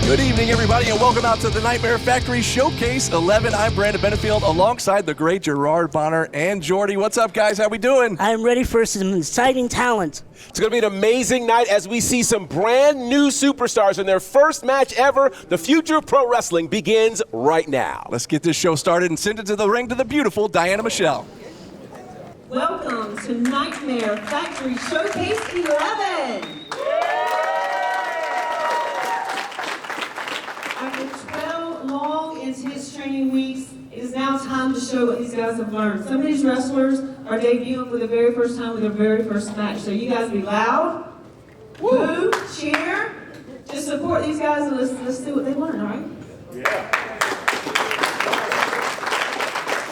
Good evening, everybody, and welcome out to the Nightmare Factory Showcase 11. I'm Brandon Benefield, alongside the great Gerard Bonner and Jordy. What's up, guys? How we doing? I'm ready for some exciting talent. It's going to be an amazing night as we see some brand new superstars in their first match ever. The future of pro wrestling begins right now. Let's get this show started and send it to the ring to the beautiful Diana Michelle. Welcome to Nightmare Factory Showcase 11. After 12 long intense training weeks, it is now time to show what these guys have learned. Some of these wrestlers are debuting for the very first time with their very first match. So you guys be loud, woo, cheer, just support these guys and let's see what they learn, all right? Yeah.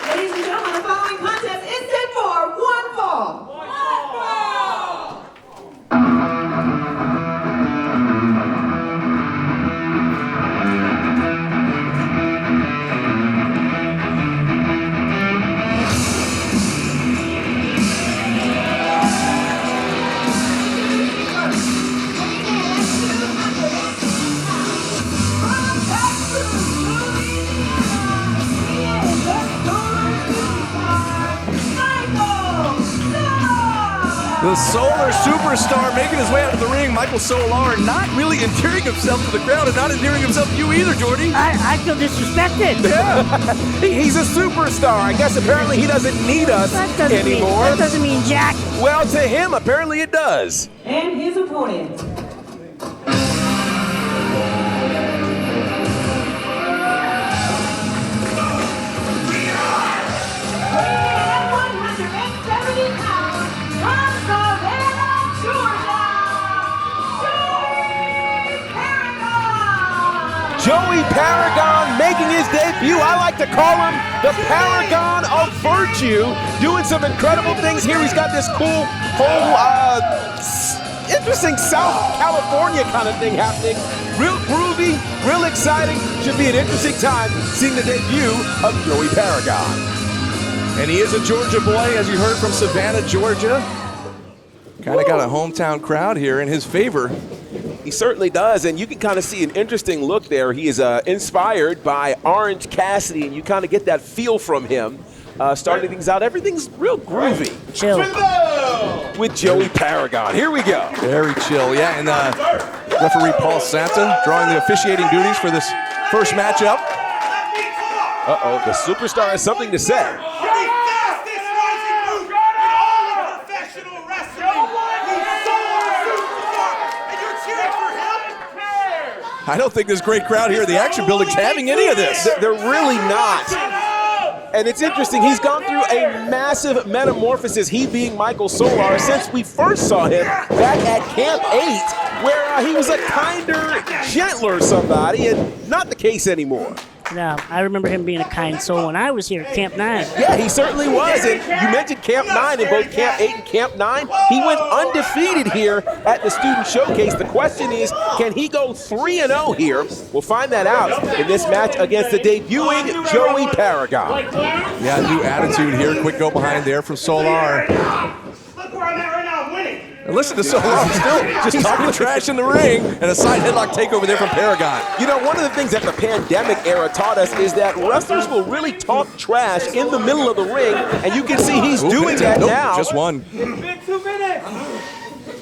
Ladies and gentlemen, the following contest is set for one fall. The Solar Superstar making his way out of the ring, Michael Solar, not really endearing himself to the crowd and not endearing himself to you either, Jordy. I feel disrespected. Yeah. He's a superstar. I guess apparently he doesn't need us anymore. That doesn't mean jack. Well, to him, apparently it does. And his opponent. Joey Paragon making his debut. I like to call him the Paragon of Virtue, doing some incredible things here. He's got this cool whole interesting South California kind of thing happening. Real groovy, real exciting. Should be an interesting time seeing the debut of Joey Paragon. And he is a Georgia boy, as you heard from Savannah, Georgia. Kind of got a hometown crowd here in his favor. He certainly does, and you can kind of see an interesting look there. He is inspired by Orange Cassidy, and you kind of get that feel from him. Starting things out, everything's real groovy. Chill. With Joey Paragon. Here we go. Very chill, yeah. And referee Paul Santa drawing the officiating duties for this first matchup. Uh-oh, the superstar has something to say. I don't think this great crowd here at the Action Building's having any of this. They're really not. And it's interesting, he's gone through a massive metamorphosis, he being Michael Solar, since we first saw him back at Camp 8, where he was a kinder, gentler somebody, and not the case anymore. No, I remember him being a kind soul when I was here at Camp 9. Yeah, he certainly was. And you mentioned Camp 9, in both Camp 8 and Camp 9. He went undefeated here at the Student Showcase. The question is, can he go 3-0 here? We'll find that out in this match against the debuting Joey Paragon. Yeah, new attitude here. Quick go behind there from Solar. Look where I'm at right now, winning. And listen to Solar still just talking trash in the ring, and a side headlock takeover there from Paragon. You know, one of the things that the pandemic era taught us is that wrestlers will really talk trash in the middle of the ring, and you can see he's doing that now. Just one. It's been 2 minutes.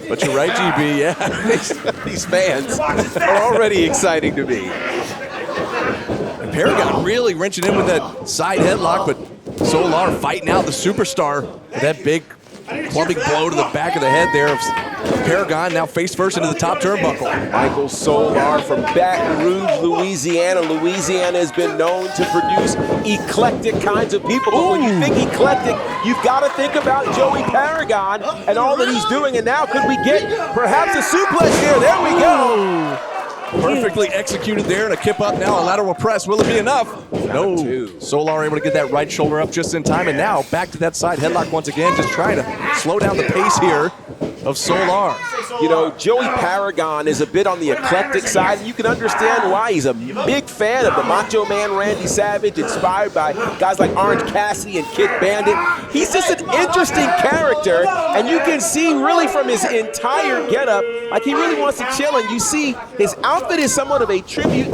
But you're right, GB, yeah. These fans are already exciting to me. And Paragon really wrenching in with that side headlock, but Solar fighting out the superstar with that big clubbing blow to the back of the head there of Paragon, now face first into the top turnbuckle. Michael Solar from Baton Rouge, Louisiana. Louisiana has been known to produce eclectic kinds of people. But when you think eclectic, you've got to think about Joey Paragon and all that he's doing. And now could we get perhaps a suplex here? There we go. Perfectly executed there, and a kip up now, a lateral press. Will it be enough? No. Solar able to get that right shoulder up just in time, and now back to that side headlock once again, just trying to slow down the pace here of Solar. You know, Joey Paragon is a bit on the eclectic side, and you can understand why. He's a big fan of the Macho Man Randy Savage, inspired by guys like Orange Cassidy and Kid Bandit. He's just an interesting character, and you can see really from his entire getup, like he really wants to chill, and you see his outfit outfit is somewhat of a tribute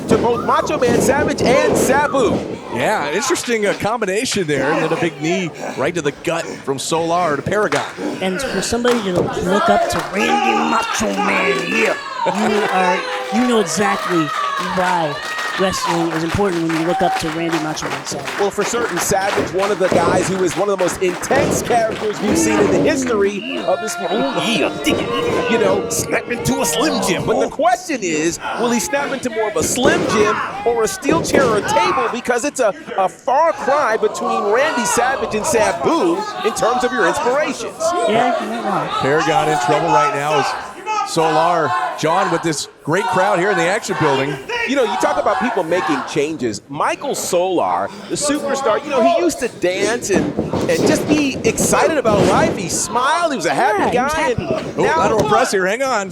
to both Macho Man Savage and Sabu. Yeah, interesting combination there, and then a big knee right to the gut from Solar to Paragon. And for somebody to look up to Randy Macho Man, you know exactly why wrestling is important when you look up to Randy Macho Man Savage. Well, for certain, Savage, one of the guys who is one of the most intense characters we've seen in the history of this world. You know, snap into a Slim Jim. But the question is, will he snap into more of a Slim Jim or a steel chair or a table? Because it's a far cry between Randy Savage and Sabu in terms of your inspirations. Yeah, you're not wrong. Paragon in trouble right now is Solar. John with this great crowd here in the Action Building. You know, you talk about people making changes. Michael Solar, the superstar, you know, he used to dance and just be excited about life. He smiled. He was a happy guy. He was happy. Oh, lateral press here. Hang on.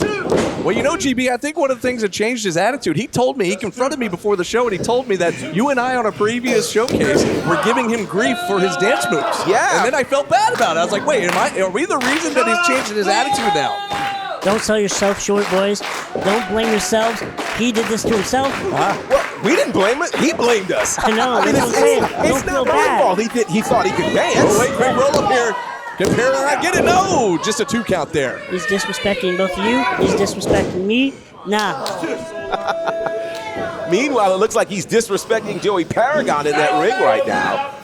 Well, you know, GB, I think one of the things that changed his attitude, he told me, he confronted me before the show, and he told me that you and I on a previous showcase were giving him grief for his dance moves. Yeah. And then I felt bad about it. I was like, wait, are we the reason that he's changing his attitude now? Don't sell yourself short, boys. Don't blame yourselves. He did this to himself. Well, we didn't blame it. He blamed us. I know. I mean, That's what I'm saying. it's Don't not feel my bad. fault. He thought he could dance. Oh, wait, great roll up here. Can Paragon get it? No, just a 2 count there. He's disrespecting both of you. He's disrespecting me. Nah. Meanwhile, it looks like he's disrespecting Joey Paragon in that ring right now,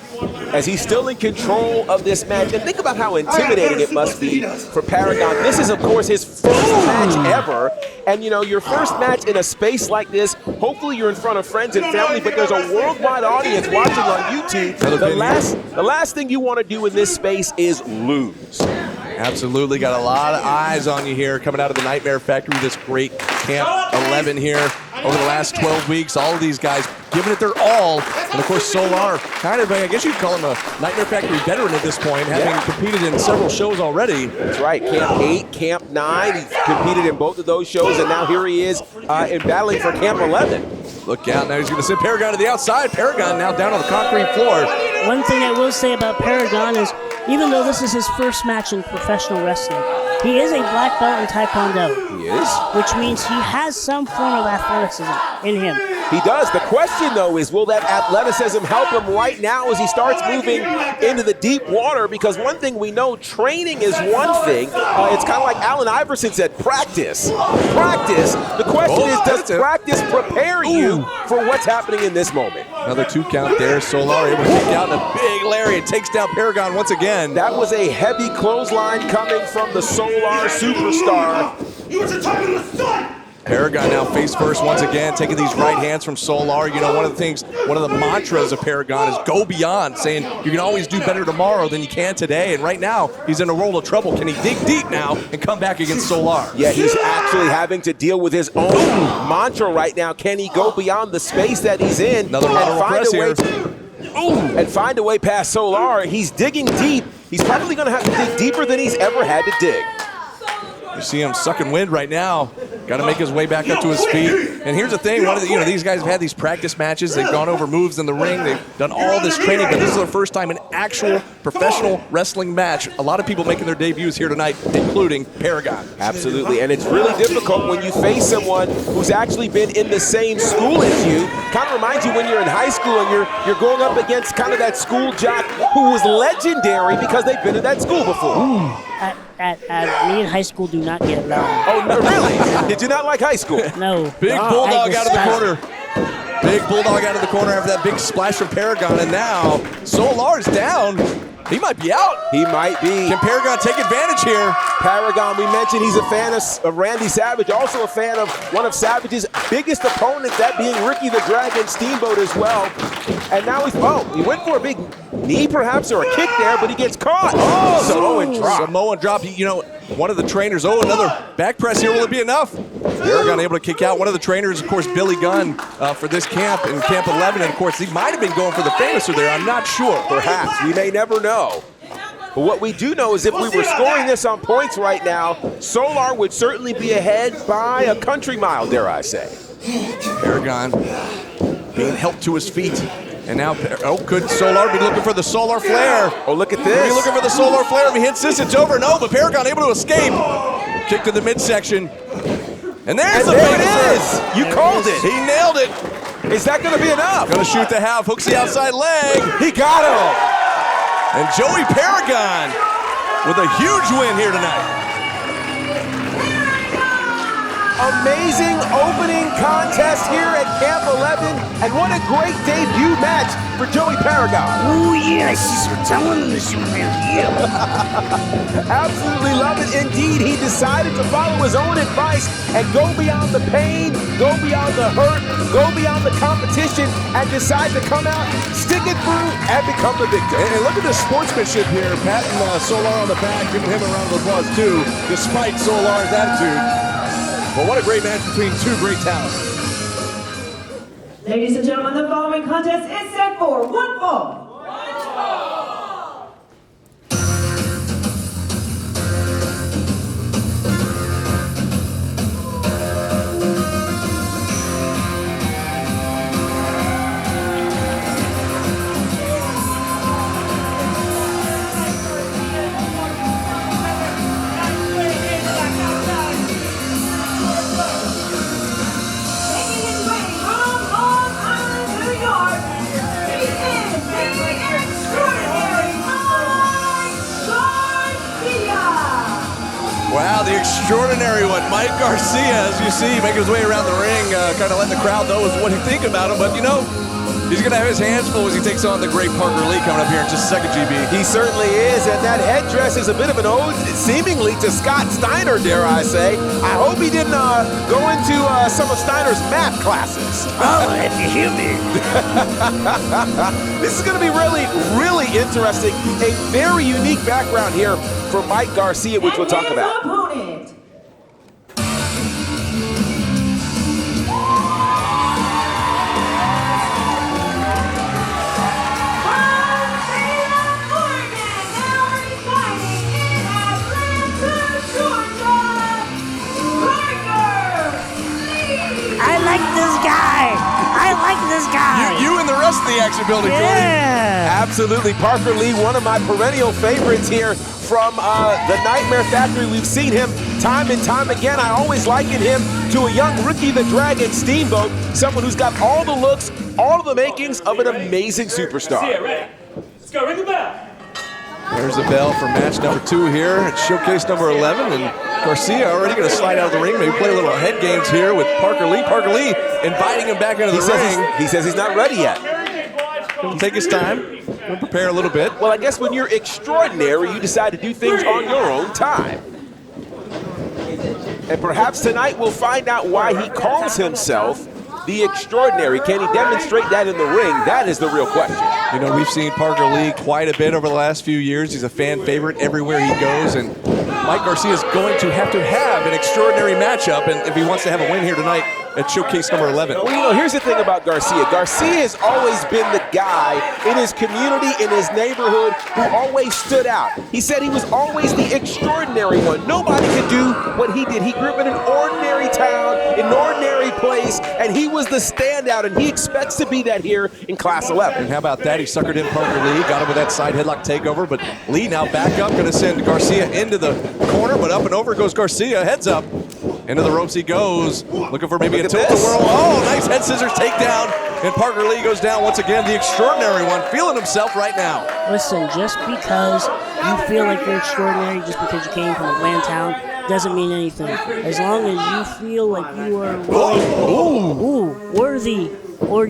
as he's still in control of this match. And think about how intimidating it must be for Paragon. This is, of course, his first match ever. And, you know, your first match in a space like this, hopefully you're in front of friends and family, but there's a worldwide audience watching on YouTube. The last thing you want to do in this space is lose. Absolutely, got a lot of eyes on you here coming out of the Nightmare Factory, this great Camp 11 here over the last 12 weeks. All of these guys giving it their all. And, of course, Solar, kind of, I guess you'd call him a Nightmare Factory veteran at this point, having competed in several shows already. That's right, Camp 8, Camp 9, he competed in both of those shows, and now here he is in battling for Camp 11. Look out, now he's going to send Paragon to the outside. Paragon now down on the concrete floor. One thing I will say about Paragon is, even though this is his first match in professional wrestling, he is a black belt in Taekwondo. He is. Which means he has some form of athleticism in him. He does. The question, though, is will that athleticism help him right now as he starts moving into the deep water? Because one thing we know, training is one thing. It's kind of like Allen Iverson said, practice. Practice. The question is, does practice prepare you for what's happening in this moment? Another 2 count there. Solar able to kick out, and a big lariat takes down Paragon once again. That was a heavy clothesline coming from the Solar superstar. You were talking to the sun! Paragon now face first once again, taking these right hands from Solar. You know, one of the mantras of Paragon is go beyond, saying you can always do better tomorrow than you can today. And right now, he's in a world of trouble. Can he dig deep now and come back against Solar? Yeah, he's actually having to deal with his own mantra right now. Can he go beyond the space that he's in Another lateral press here. And find a way past Solar? He's digging deep. He's probably going to have to dig deeper than he's ever had to dig. You see him sucking wind right now. Got to make his way back up to his feet. And here's the thing, these guys have had these practice matches. They've gone over moves in the ring. They've done all this training, but this is their first time in actual professional wrestling match. A lot of people making their debuts here tonight, including Paragon. Absolutely, and it's really difficult when you face someone who's actually been in the same school as you. Kind of reminds you when you're in high school and you're going up against kind of that school jock who was legendary because they've been in that school before. Me in high school do not get along. Oh, no, really? Did you not like high school? No. Big bulldog out of the corner. Big bulldog out of the corner after that big splash from Paragon, and now Solar's down. He might be out. He might be. Can Paragon take advantage here? Paragon, we mentioned he's a fan of Randy Savage, also a fan of one of Savage's biggest opponents, that being Ricky the Dragon Steamboat as well. And now he went for a big knee perhaps or a kick there, but he gets caught. Samoan drop. Samoan drop. You know, one of the trainers, another back press here. Will it be enough? Paragon able to kick out. One of the trainers, of course, Billy Gunn for this camp in Camp 11. And, of course, he might have been going for the Famouser there. I'm not sure. Perhaps. We may never know. But what we do know is if we were scoring this on points right now, Solar would certainly be ahead by a country mile, dare I say. Paragon being helped to his feet. And now, could Solar be looking for the Solar Flare? Oh, look at Could he this. be looking for the Solar Flare? If he hits this, it's over. No, but Paragon able to escape. Kick to the midsection. And there's the there it finisher. is. You called it. He nailed it. Is that going to be enough? Gonna shoot the half, hooks the outside leg. He got him. And Joey Paragon with a huge win here tonight. Amazing opening contest here at Camp 11, and what a great debut match for Joey Paragon. Oh yeah, I see some talent in this man. Yeah. Absolutely love it. Indeed, he decided to follow his own advice and go beyond the pain, go beyond the hurt, go beyond the competition, and decide to come out, stick it through, and become the victor. And look at the sportsmanship here. Patting Solar on the back, giving him a round of applause too, despite Solar's attitude. But what a great match between two great talents. Ladies and gentlemen, the following contest is set for one fall. Wow, the extraordinary one, Mike Garcia, as you see, making his way around the ring, kind of letting the crowd know what he think about him. But, you know, he's going to have his hands full as he takes on the great Parker Lee coming up here in just a second, GB. He certainly is, and that headdress is a bit of an ode, seemingly, to Scott Steiner, dare I say. I hope he didn't go into some of Steiner's math classes. Oh, if you hear me. This is going to be really, really interesting. A very unique background here for Mike Garcia, which we'll talk about. Opponent. I like this guy. You and the rest of the action building, Cody. Yeah. Absolutely. Parker Lee, one of my perennial favorites here from the Nightmare Factory. We've seen him time and time again. I always liken him to a young Ricky the Dragon Steamboat, someone who's got all the looks, all of the makings of an amazing superstar. Let's go, ring the bell. There's the bell for match number 2 here at Showcase number 11. And Garcia already going to slide out of the ring. Maybe play a little head games here with Parker Lee. Parker Lee inviting him back into the ring. He says he's not ready yet. He'll take his time. He'll prepare a little bit. Well, I guess when you're extraordinary, you decide to do things on your own time. And perhaps tonight we'll find out why he calls himself the Extraordinary. Can he demonstrate that in the ring? That is the real question. You know, we've seen Parker Lee quite a bit over the last few years. He's a fan favorite everywhere he goes, and Mike Garcia is going to have an extraordinary matchup, and if he wants to have a win here tonight at Showcase number 11. Well, you know, here's the thing about Garcia. Garcia has always been the guy in his community, in his neighborhood, who always stood out. He said he was always the extraordinary one. Nobody could do what he did. He grew up in an ordinary town, in an ordinary place, and he was the standout, and he expects to be that here in Class 11. And how about that? He suckered in Parker Lee, got him with that side headlock takeover, but Lee now back up, going to send Garcia into the corner, but up and over goes Garcia, heads up. Into the ropes he goes, looking for maybe a tilt-a-whirl. Oh, nice head scissors takedown, and Parker Lee goes down once again, the extraordinary one, feeling himself right now. Listen, just because you feel like you're extraordinary, just because you came from a land town, doesn't mean anything. As long as you feel like you are worthy, or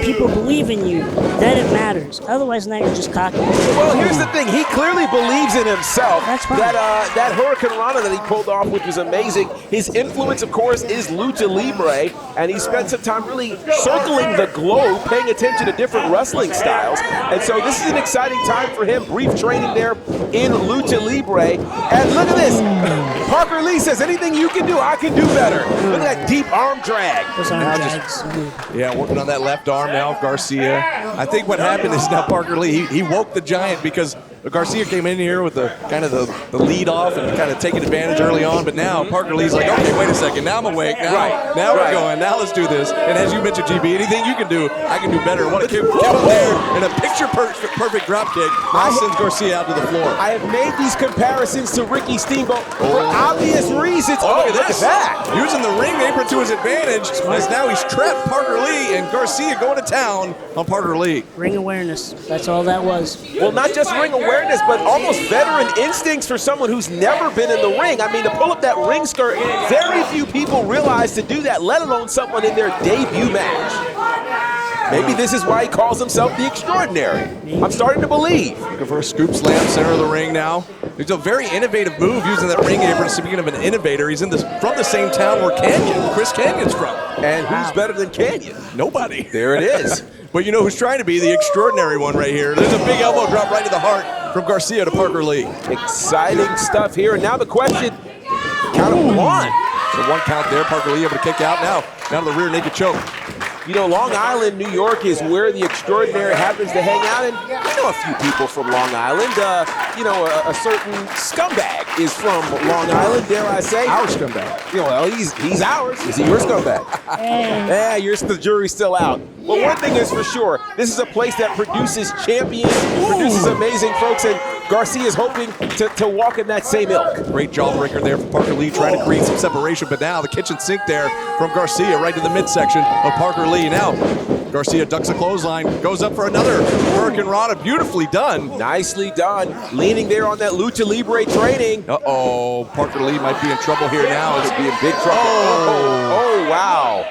people believe in you, then it matters. Otherwise, now you're just cocky. Well, here's the thing. He clearly believes in himself. That's fine. That Hurricane Rana that he pulled off, which was amazing. His influence, of course, is Lucha Libre, and he spent some time really circling the globe, paying attention to different wrestling styles. And so this is an exciting time for him. Brief training there in Lucha Libre. And look at this. Parker Lee says, anything you can do, I can do better. Look at that deep arm drag. Those arm drags. Yeah, working on that left arm now of Garcia. I think what happened is now Parker Lee, he woke the giant because Garcia came in here with the kind of the lead off and kind of taking advantage early on, but now Parker Lee's like, okay, wait a second, now I'm awake, now we're going, now let's do this. And as you mentioned, GB, anything you can do, I can do better. What a kick up there, and a picture-perfect drop kick. Now sends Garcia out to the floor. I have made these comparisons to Ricky Steamboat for obvious reasons. Oh, look at that. Using the ring apron to his advantage, as now he's trapped Parker Lee, and Garcia going to town on Parker Lee. Ring awareness. That's all that was. Well, not just ring awareness, but almost veteran instincts for someone who's never been in the ring. I mean, to pull up that ring skirt, very few people realize to do that, let alone someone in their debut match. Maybe this is why he calls himself the Extraordinary. I'm starting to believe. Looking for a scoop slam, center of the ring now. It's a very innovative move using that ring apron. Speaking of an innovator, he's from the same town where Chris Canyon's from. And who's better than Canyon? Nobody. There it is. But you know who's trying to be the extraordinary one right here. There's a big elbow drop right to the heart from Garcia to Parker Lee. Exciting stuff here. And now the question, count of one. So one count there, Parker Lee able to kick out now. Down to the rear naked choke. You know, Long Island, New York is where the Extraordinary happens to hang out, and I know a few people from Long Island. You know, a certain scumbag is from Long Island, dare I say. Our scumbag. You know, well, he's ours. Is he your scumbag? Yeah, the jury's still out. Well, one thing is for sure, this is a place that produces champions, produces amazing folks, and Garcia is hoping to walk in that same ilk. Great jawbreaker there from Parker Lee, trying to create some separation, but now the kitchen sink there from Garcia right to the midsection of Parker Lee. Now, Garcia ducks a clothesline, goes up for another Hurricane Rana, beautifully done. Nicely done. Leaning there on that Lucha Libre training. Uh-oh, Parker Lee might be in trouble here now. Could be in big trouble. Oh, wow.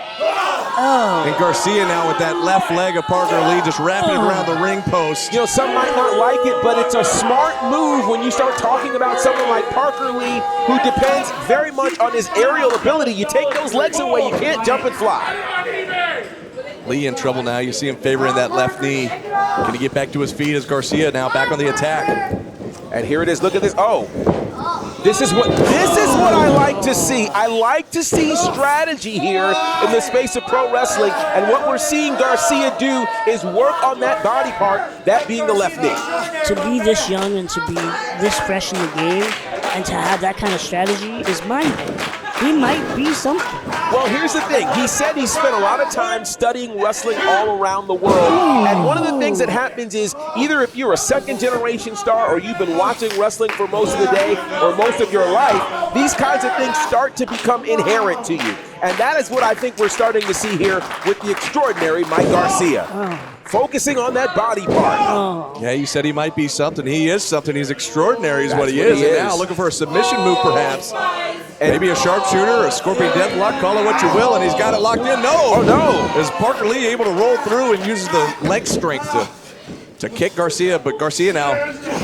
And Garcia now with that left leg of Parker Lee just wrapping it around the ring post. You know, some might not like it, but it's a smart move when you start talking about someone like Parker Lee, who depends very much on his aerial ability. You take those legs away, you can't jump and fly. Lee in trouble now. You see him favoring that left knee. Can he get back to his feet as Garcia now back on the attack? And here it is. Look at this. Oh. This is what I like to see. I like to see strategy here in the space of pro wrestling, and what we're seeing Garcia do is work on that body part, that being the left knee. To be this young and to be this fresh in the game and to have that kind of strategy is mind-blowing. He might be something. Well, here's the thing. He said he spent a lot of time studying wrestling all around the world. And one of the things that happens is either if you're a second-generation star or you've been watching wrestling for most of the day or most of your life, these kinds of things start to become inherent to you. And that is what I think we're starting to see here with the extraordinary Mike Garcia. Focusing on that body part. Yeah, you said he might be something. He is something. He's extraordinary is what he is. And now looking for a submission move perhaps. Maybe a sharpshooter, a scorpion deathlock, call it what you will, and he's got it locked in. No! Oh, no! Is Parker Lee able to roll through and uses the leg strength to kick Garcia, but Garcia now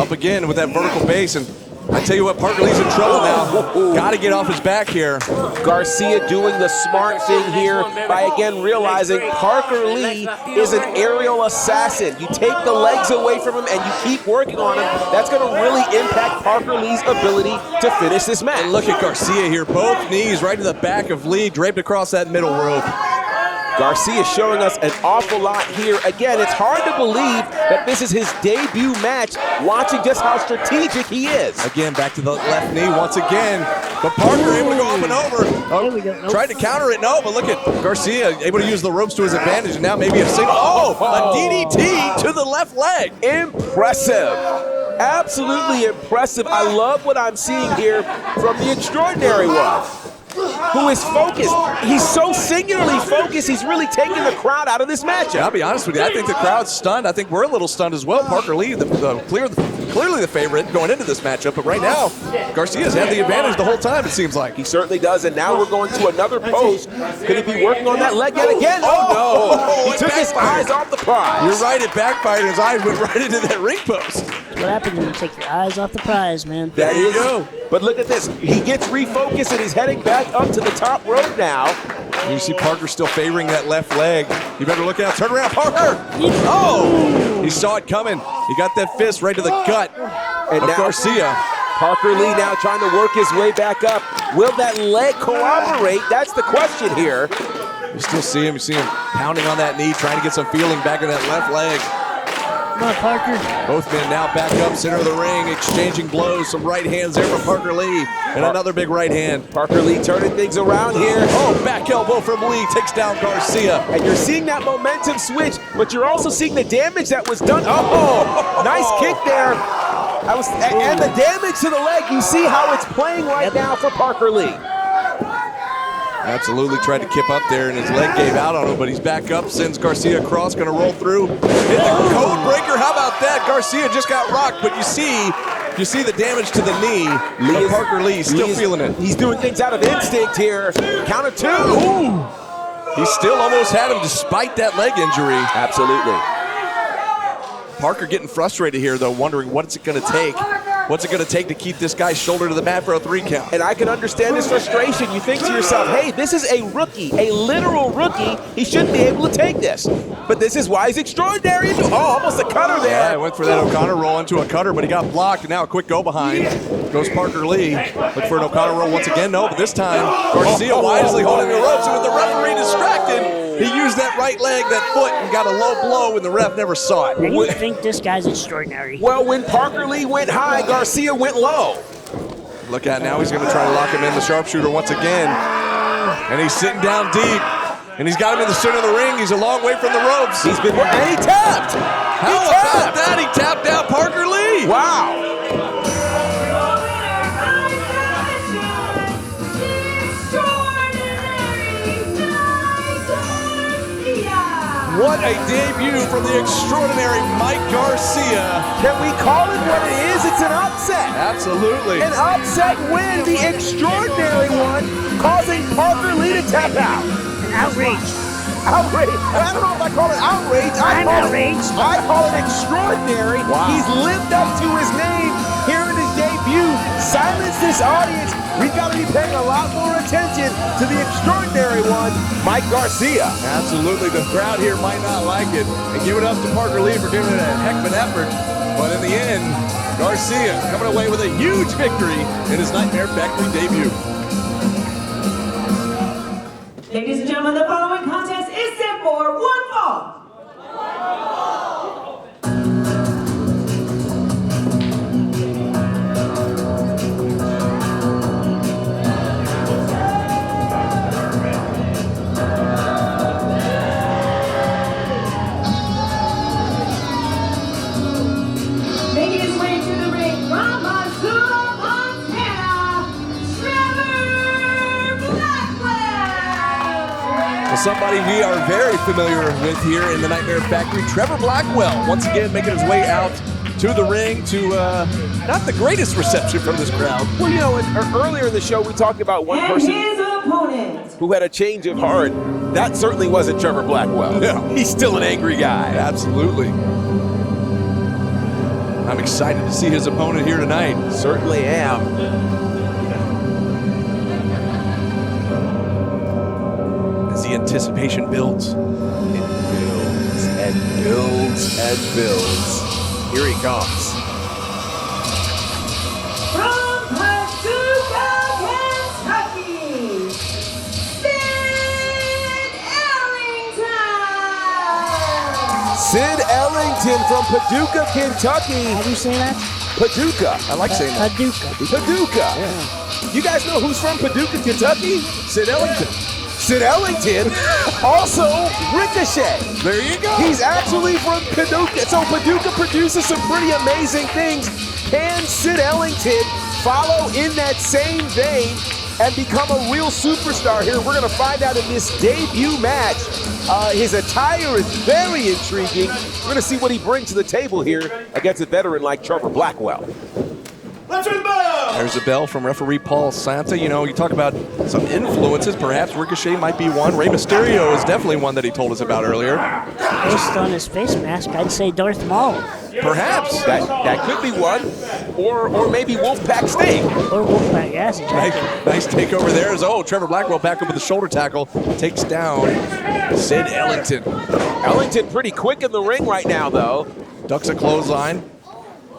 up again with that vertical base, and I tell you what, Parker Lee's in trouble now. Got to get off his back here. Garcia doing the smart thing here by again realizing Parker Lee is an aerial assassin. You take the legs away from him and you keep working on him. That's going to really impact Parker Lee's ability to finish this match. And look at Garcia here, both knees right to the back of Lee, draped across that middle rope. Garcia showing us an awful lot here. Again, it's hard to believe that this is his debut match, watching just how strategic he is. Again, back to the left knee once again. But Parker able to go up and over. There we go. Nope. Tried to counter it, no, but look at Garcia able to use the ropes to his advantage, and now maybe a single, a DDT to the left leg. Impressive. Absolutely impressive. I love what I'm seeing here from the extraordinary one, who is focused. He's so singularly focused, he's really taking the crowd out of this matchup. I'll be honest with you, I think the crowd's stunned. I think we're a little stunned as well. Parker Lee, clearly the favorite going into this matchup, but right now, Garcia's had the advantage the whole time, it seems like. He certainly does, and now we're going to another post. Could he be working on that leg yet again? Oh, no. He took his eyes off the prize. You're right, it backfired. His eyes went right into that ring post. What happens when you take your eyes off the prize, man? There you go. But look at this. He gets refocused, and he's heading back up to the top rope now. And you see Parker still favoring that left leg. You better look out. Turn around, Parker. Oh! He saw it coming. He got that fist right to the gut of Garcia. Parker Lee now trying to work his way back up. Will that leg cooperate? That's the question here. You still see him. You see him pounding on that knee, trying to get some feeling back in that left leg. Come on, Parker. Both men now back up center of the ring, exchanging blows. Some right hands there from Parker Lee, and another big right hand. Parker Lee turning things around here. Oh, back elbow from Lee takes down Garcia. And you're seeing that momentum switch, but you're also seeing the damage that was done. Oh, nice kick there. And the damage to the leg, you see how it's playing right now for Parker Lee. Absolutely tried to kip up there, and his leg gave out on him, but he's back up, sends Garcia across, going to roll through. Hit the code breaker. How about that? Garcia just got rocked, but you see the damage to the knee. But Parker Lee still feeling it. He's doing things out of instinct here. Count of 2. Ooh. He still almost had him despite that leg injury. Absolutely. Parker getting frustrated here, though, wondering what's it going to take. What's it going to take to keep this guy's shoulder to the mat for a 3 count? And I can understand his frustration. You think to yourself, hey, this is a rookie, a literal rookie. He shouldn't be able to take this. But this is why he's extraordinary. Oh, almost a cutter there. Yeah, went for that O'Connor roll into a cutter, but he got blocked, and now a quick go behind. Goes Parker Lee. Look for an O'Connor roll once again. No, but this time, Garcia wisely holding the ropes, and with the referee distracted, he used that right leg, that foot, and got a low blow, and the ref never saw it. And you think this guy's extraordinary. Well, when Parker Lee went high, Garcia went low. Look at now, he's going to try to lock him in, the sharpshooter once again. And he's sitting down deep. And he's got him in the center of the ring. He's a long way from the ropes. And he tapped. How about that? He tapped out Parker Lee. Wow. What a debut from the extraordinary Mike Garcia. Can we call it what it is? It's an upset. Absolutely. An upset win, the extraordinary one, causing Parker Lee to tap out. Outrage. Outrage. I don't know if I call it outrage. I'm outraged. I call it extraordinary. Wow. He's lived up to his name here in his debut. Silence this audience. We've got to be paying a lot more attention to the extraordinary one, Mike Garcia. Absolutely. The crowd here might not like it. And give it up to Parker Lee for giving it a heck of an effort. But in the end, Garcia coming away with a huge victory in his Nightmare Factory debut. Ladies and gentlemen, the following contest is set for 1 fall. Making his way to the ring from Missoula, Montana, Trevor Blackwell. Well, somebody we are very familiar with here in the Nightmare Factory, Trevor Blackwell, once again making his way out to the ring to not the greatest reception from this crowd. Well, you know, earlier in the show, we talked about one And person his opponent. who had a change of heart. That certainly wasn't Trevor Blackwell. Yeah. He's still an angry guy. Absolutely. I'm excited to see his opponent here tonight. Certainly am. As the anticipation builds. It builds and builds and builds. Here he comes. From Paducah, Kentucky, Sid Ellington. Sid Ellington from Paducah, Kentucky. How do you say that? Paducah. I like saying that. Paducah. Paducah. Yeah. You guys know who's from Paducah, Kentucky? Sid Ellington. Sid Ellington. Also, Ricochet. There you go. He's actually from Paducah. So Paducah produces some pretty amazing things. Can Sid Ellington follow in that same vein and become a real superstar here? We're going to find out in this debut match. His attire is very intriguing. We're going to see what he brings to the table here against a veteran like Trevor Blackwell. Let's ring the bell! There's a bell from referee Paul Santa. You know, you talk about some influences. Perhaps Ricochet might be one. Rey Mysterio is definitely one that he told us about earlier. Based on his face mask, I'd say Darth Maul. Perhaps. That could be one. Or maybe Wolfpack Sting. Or Wolfpack, yes, exactly. Nice takeover there. Trevor Blackwell back up with the shoulder tackle. Takes down Sid Ellington. Ellington pretty quick in the ring right now, though. Ducks a clothesline.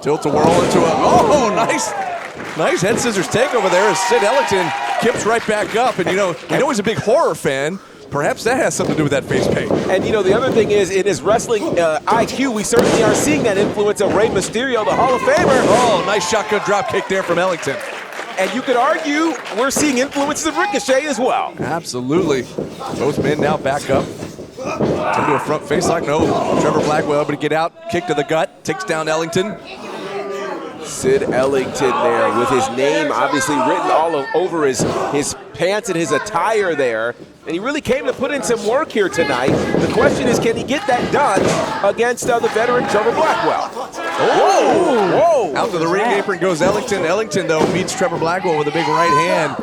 Tilt a whirl into a, oh, nice head scissors takeover there as Sid Ellington kips right back up. And you know he's a big horror fan. perhaps that has something to do with that face paint. And you know, the other thing is, in his wrestling IQ, we certainly are seeing that influence of Rey Mysterio, the Hall of Famer. Oh, nice shotgun drop kick there from Ellington. And you could argue we're seeing influences of Ricochet as well. Absolutely. Both men now back up. Into a front face lock. No, Trevor Blackwell able to get out. Kick to the gut. Takes down Ellington. Sid Ellington there with his name obviously written all over his pants and his attire there. And he really came to put in some work here tonight. The question is, can he get that done against the veteran Trevor Blackwell? Whoa! Out to the ring apron goes Ellington. Ellington, though, meets Trevor Blackwell with a big right hand.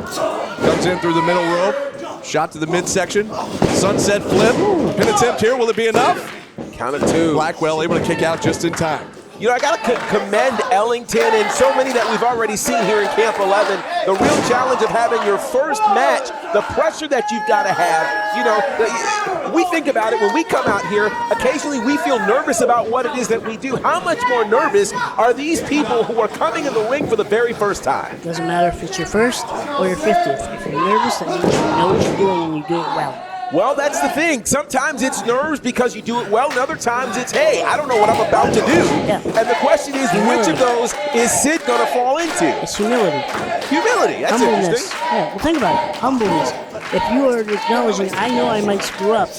Comes in through the middle rope. Shot to the midsection. Sunset flip. Pin attempt here. Will it be enough? Count of two. Blackwell able to kick out just in time. You know, I got to commend Ellington and so many that we've already seen here in Camp 11. The real challenge of having your first match, the pressure that you've got to have. You know, we think about it when we come out here. Occasionally we feel nervous about what it is that we do. How much more nervous are these people who are coming in the ring for the very first time? Doesn't matter if it's your first or your 50th. If you're nervous, that means you know what you're doing and you do it well. Well, that's the thing. Sometimes it's nerves because you do it well, and other times it's, hey, I don't know what I'm about to do. Yeah. And the question is, which of those is Sid going to fall into? It's humility. Humility, that's Humbleness. interesting. Yeah, well, think about it. Humbleness. If you are acknowledging, I know I might screw up,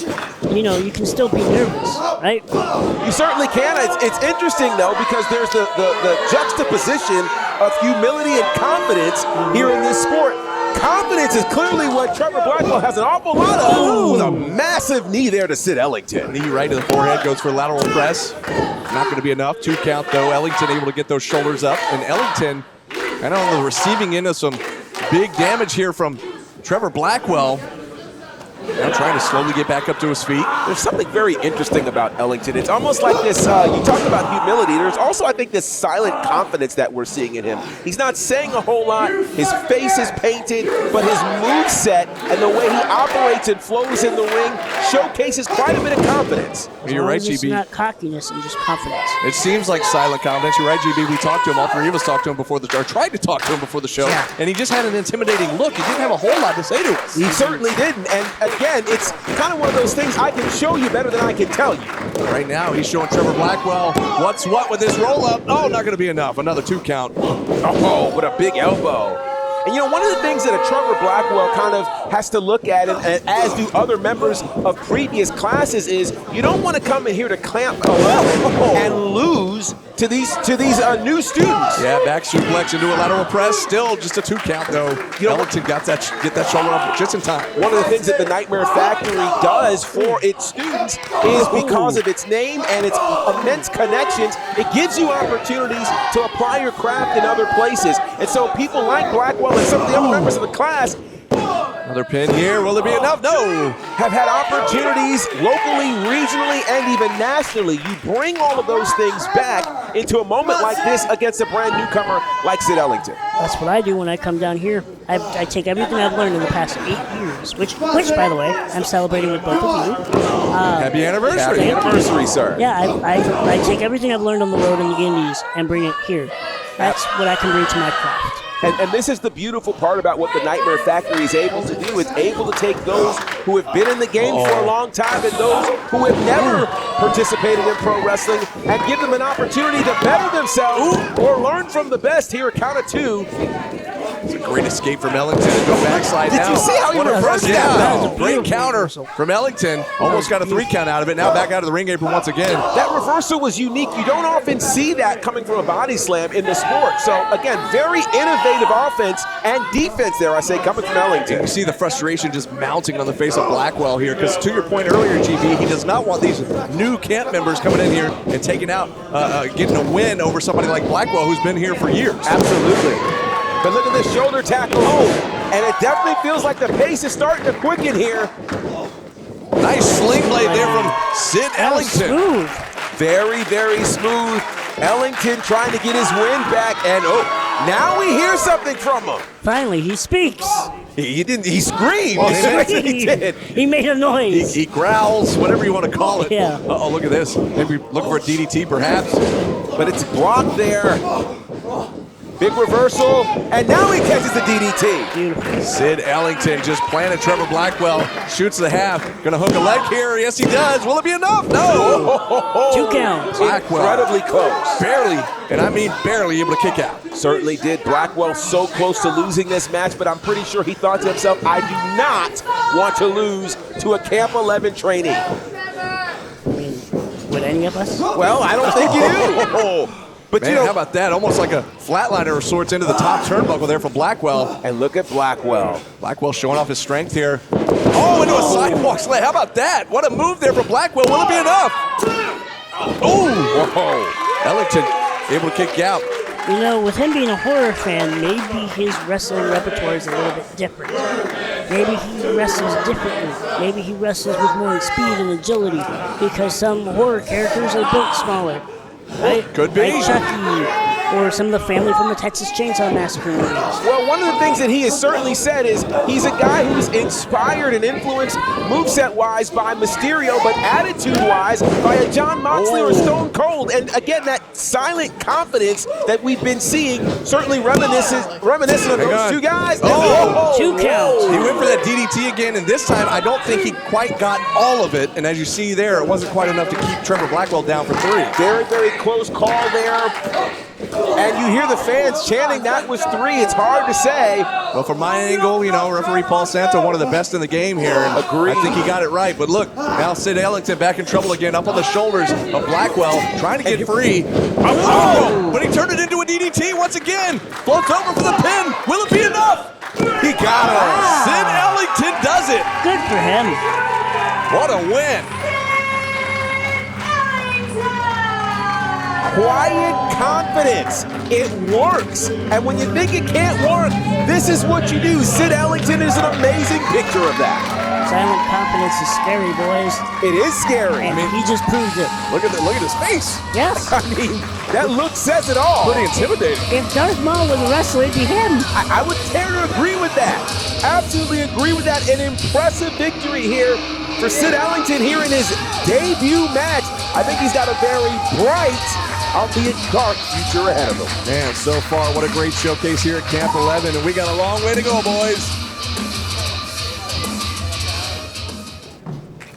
you know, you can still be nervous, right? You certainly can. It's interesting, though, because there's the juxtaposition of humility and confidence here in this sport. Confidence is clearly what Trevor Blackwell has an awful lot of. With a massive knee there to Sid Ellington. Knee right to the forehead, goes for lateral press. Not going to be enough. 2 count, though. Ellington able to get those shoulders up. And Ellington, kind of on the receiving end of some big damage here from Trevor Blackwell. Now trying to slowly get back up to his feet. There's something very interesting about Ellington. It's almost like this, you talk about humility. There's also, I think, this silent confidence that we're seeing in him. He's not saying a whole lot. His face is painted, but his moveset and the way he operates and flows in the ring showcases quite a bit of confidence. You're right, It's GB. not cockiness and just confidence. It seems like silent confidence. You're right, GB. We talked to him. All 3 of us talked to him before or tried to talk to him before the show. Yeah. And he just had an intimidating look. He didn't have a whole lot to say to us. He certainly didn't. And again, it's kind of one of those things I can show you better than I can tell you. Right now, he's showing Trevor Blackwell what's what with this roll-up. Oh, not going to be enough. Another 2 count. Oh, what a big elbow. And you know, one of the things that a Trevor Blackwell kind of has to look at, and as do other members of previous classes, is you don't want to come in here to clamp and lose to these new students. Yeah, back suplex into a lateral press. Still just a 2 count, though. Ellington got get that shoulder up just in time. One of the things that the Nightmare Factory does for its students is because of its name and its immense connections, it gives you opportunities to apply your craft in other places. And so people like Blackwell and some of the other members of the class Another pin here. Will it be enough? No. have had opportunities locally, regionally, and even nationally. You bring all of those things back into a moment like this against a brand newcomer like Sid Ellington. That's what I do when I come down here. I take everything I've learned in the past 8 years, which by the way, I'm celebrating with both of you. Happy anniversary. Happy anniversary, sir. Yeah, I take everything I've learned on the road in the Indies and bring it here. That's what I can bring to my craft. And this is the beautiful part about what the Nightmare Factory is able to do. It's able to take those who have been in the game for a long time and those who have never participated in pro wrestling and give them an opportunity to better themselves or learn from the best here at Count of Two. It's a great escape from Ellington and go backslide Did now. you see how he reversed that? Yeah, that though? was a great counter from Ellington. Almost got a 3 count out of it. Now back out of the ring apron once again. That reversal was unique. You don't often see that coming from a body slam in the sport. So, again, very innovative offense and defense there, I say, coming from Ellington. You see the frustration just mounting on the face of Blackwell here, because to your point earlier, GB, he does not want these new camp members coming in here and taking out, getting a win over somebody like Blackwell who's been here for years. Absolutely. But look at this shoulder tackle. And it definitely feels like the pace is starting to quicken here. Nice sling blade there from Sid Ellington. Smooth. Very, very smooth. Ellington trying to get his win back. And now we hear something from him. Finally, he speaks. He didn't. He screamed. Well, He did. He made a noise. He growls, whatever you want to call it. Yeah. Uh-oh, look at this. Maybe looking for a DDT perhaps. But it's blocked there. Big reversal, and now he catches the DDT. Beautiful. Sid Ellington just planted Trevor Blackwell. Shoots the half. Gonna hook a leg here. Yes, he does. Will it be enough? No. 2 counts. Blackwell. Incredibly close. Barely, and I mean barely, able to kick out. Certainly did. Blackwell so close to losing this match, but I'm pretty sure he thought to himself, I do not want to lose to a Camp 11 trainee. I mean, would any of us? Well, I don't think you do. But Man, you know, how about that? Almost like a flatliner of sorts into the top turnbuckle there for Blackwell. and look at Blackwell. Blackwell showing off his strength here. Oh, into a sidewalk slam. How about that? What a move there for Blackwell. Will it be enough? Oh, whoa. Ellington able to kick out. You know, with him being a horror fan, maybe his wrestling repertoire is a little bit different. Maybe he wrestles differently. Maybe he wrestles with more speed and agility because some horror characters are built smaller. Right? Could be. Like Chucky or some of the family from the Texas Chainsaw Massacre movies. Well, one of the things that he has certainly said is he's a guy who's inspired and influenced moveset-wise by Mysterio, but attitude-wise by a John Moxley or Stone Cold. And again, that silent confidence that we've been seeing, certainly reminiscent of those two guys. Oh, 2 counts. He went for that DDT again, and this time I don't think he quite got all of it. And as you see there, it wasn't quite enough to keep Trevor Blackwell down for 3. Very, very close call there. And you hear the fans chanting that was 3. It's hard to say. Well, from my angle, you know, referee Paul Santo, one of the best in the game here. And Agreed. I think he got it right. But look, now Sid Ellington back in trouble again, up on the shoulders of Blackwell, trying to get free. Oh, but he turned it into a DDT once again. Floats over for the pin. Will it be enough? He got it. Sid Ellington does it. Good for him. What a win. Quiet confidence. It works. And when you think it can't work, this is what you do. Sid Ellington is an amazing picture of that. Silent confidence is scary, boys. It is scary. And he just proved it. Look at his face. Yes. I mean, that look says it all. Pretty intimidating. If Darth Maul was a wrestler, it'd be him. I would dare to agree with that. Absolutely agree with that. An impressive victory here for Sid Ellington here in his debut match. I think he's got a very bright, albeit dark, future ahead of him. Man, so far, what a great showcase here at Camp 11, and we got a long way to go, boys.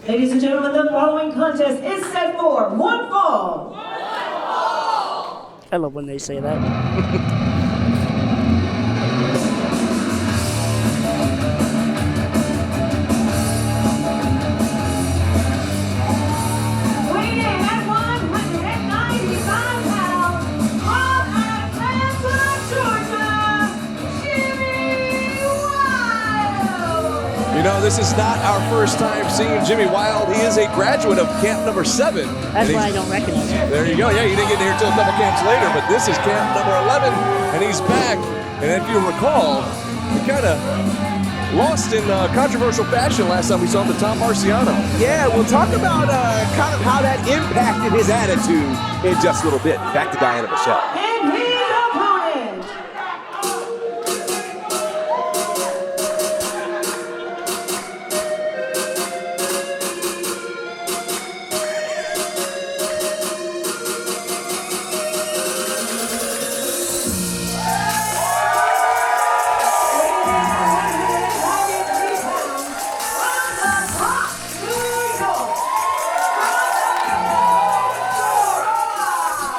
Ladies and gentlemen, the following contest is set for one fall. I love when they say that. Weighing in at 195 pounds, from Atlanta, Georgia, Jimmy Wild. You know, this is not our first time seeing Jimmy Wild. He is a graduate of camp number 7. That's why I don't recognize him. There you go. Yeah, you didn't get here until a couple camps later, but this is camp number 11, and he's back. And if you recall, he kind of lost in controversial fashion last time we saw him to Tom Marciano. Yeah, we'll talk about kind of how that impacted his attitude in just a little bit. Back to Diana Michelle. And his opponent.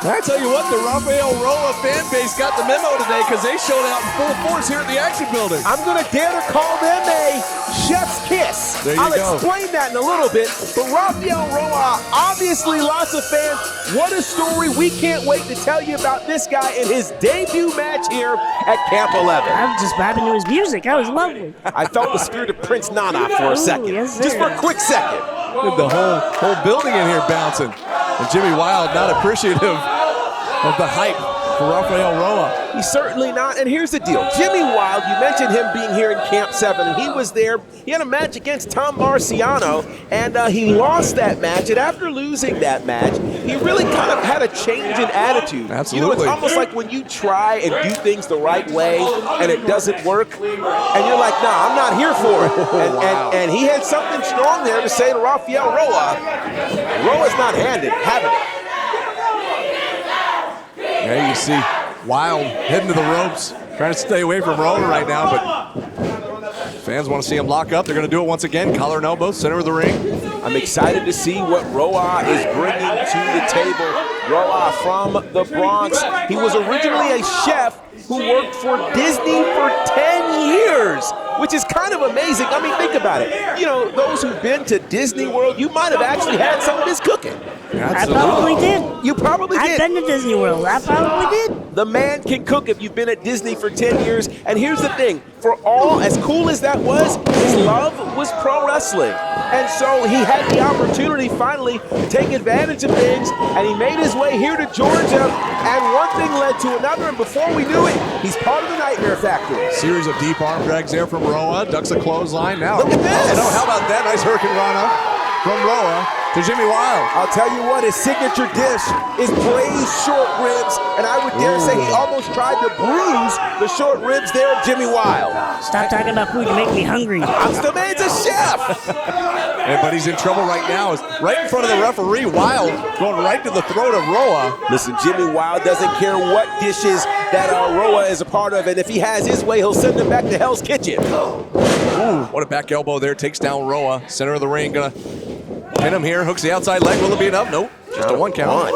I tell you what, the Rafael Roa fan base got the memo today because they showed out in full force here at the Action Building. I'm going to dare to call them a chef's kiss. There you I'll go. explain that in a little bit. But Rafael Roa, obviously lots of fans. What a story. We can't wait to tell you about this guy in his debut match here at Camp 11. I'm just vibing to his music. That was lovely. I felt the spirit of Prince Nana for a second. yes, Just sir. for a quick second. With the whole building in here bouncing. And Jimmy Wild not appreciative of the hype for Rafael Roa. He's certainly not. And here's the deal. Jimmy Wild, you mentioned him being here in Camp 7, and he was there. He had a match against Tom Marciano, and he lost that match. And after losing that match, he really kind of had a change in attitude. Absolutely. You know, it's almost like when you try and do things the right way, and it doesn't work, and you're like, nah, I'm not here for it. And he had something strong there to say to Rafael Roa. Roa's not having it. There you see Wild heading to the ropes, trying to stay away from Roa right now, but fans want to see him lock up. They're going to do it once again. Collar and elbow, center of the ring. I'm excited to see what Roa is bringing to the table. Roa from the Bronx. He was originally a chef who worked for Disney for 10 years, which is kind of amazing. I mean, think about it. You know, those who've been to Disney World, you might have actually had some of his cooking. I probably did. You probably did. I've been to Disney World. I probably did. The man can cook if you've been at Disney for 10 years. And here's the thing, for all, as cool as that was, his love was pro wrestling. And so he had the opportunity finally to take advantage of things, and he made his way here to Georgia, and one thing led to another, and before we knew it, he's part of the Nightmare Factory. Series of deep arm drags there from Roa, ducks a clothesline. Now, look at this. Oh, how about that? Nice Hurricane Rana from Roa to Jimmy Wild. I'll tell you what, his signature dish is braised short ribs, and I would dare say he almost tried to bruise the short ribs there of Jimmy Wild. Stop talking about food, you make me hungry. The man's a chef. But he's in trouble right now. Is right in front of the referee. Wild going right to the throat of Roa. Listen, Jimmy Wild doesn't care what dishes that Roa is a part of, and if he has his way, he'll send him back to Hell's Kitchen. Ooh, what a back elbow there. Takes down Roa. Center of the ring. Gonna pin him here. Hooks the outside leg. Will it be enough? Nope. Just a one count.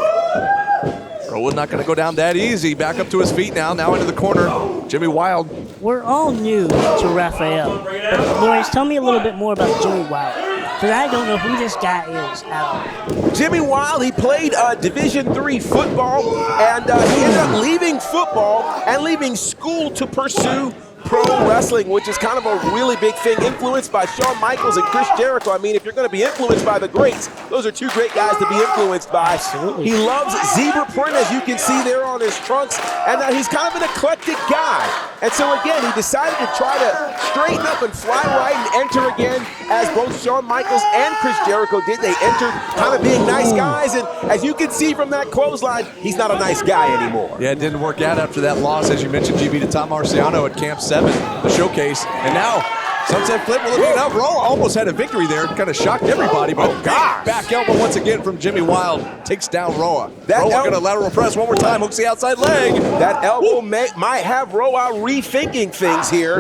Roa's not going to go down that easy. Back up to his feet now. Now into the corner. Jimmy Wild. We're all new to Rafael. But boys, tell me a little bit more about Jimmy Wild, because I don't know who this guy is at all. Jimmy Wild, he played Division III football, and he ended up leaving football and leaving school to pursue pro wrestling, which is kind of a really big thing, influenced by Shawn Michaels and Chris Jericho. I mean, if you're going to be influenced by the greats, those are two great guys to be influenced by. Absolutely. He loves zebra print, as you can see there on his trunks, and he's kind of an eclectic guy. And so again, he decided to try to straighten up and fly right and enter again, as both Shawn Michaels and Chris Jericho did. They entered kind of being nice guys, and as you can see from that clothesline, he's not a nice guy anymore. Yeah, it didn't work out after that loss, as you mentioned, GB, to Tom Marciano at Camp 7, the showcase. And now, sunset flip, will it be enough? Roa almost had a victory there, kind of shocked everybody, but back elbow once again from Jimmy Wild takes down Roa. Roa gonna lateral press one more time, hooks the outside leg. That elbow might have Roa rethinking things here.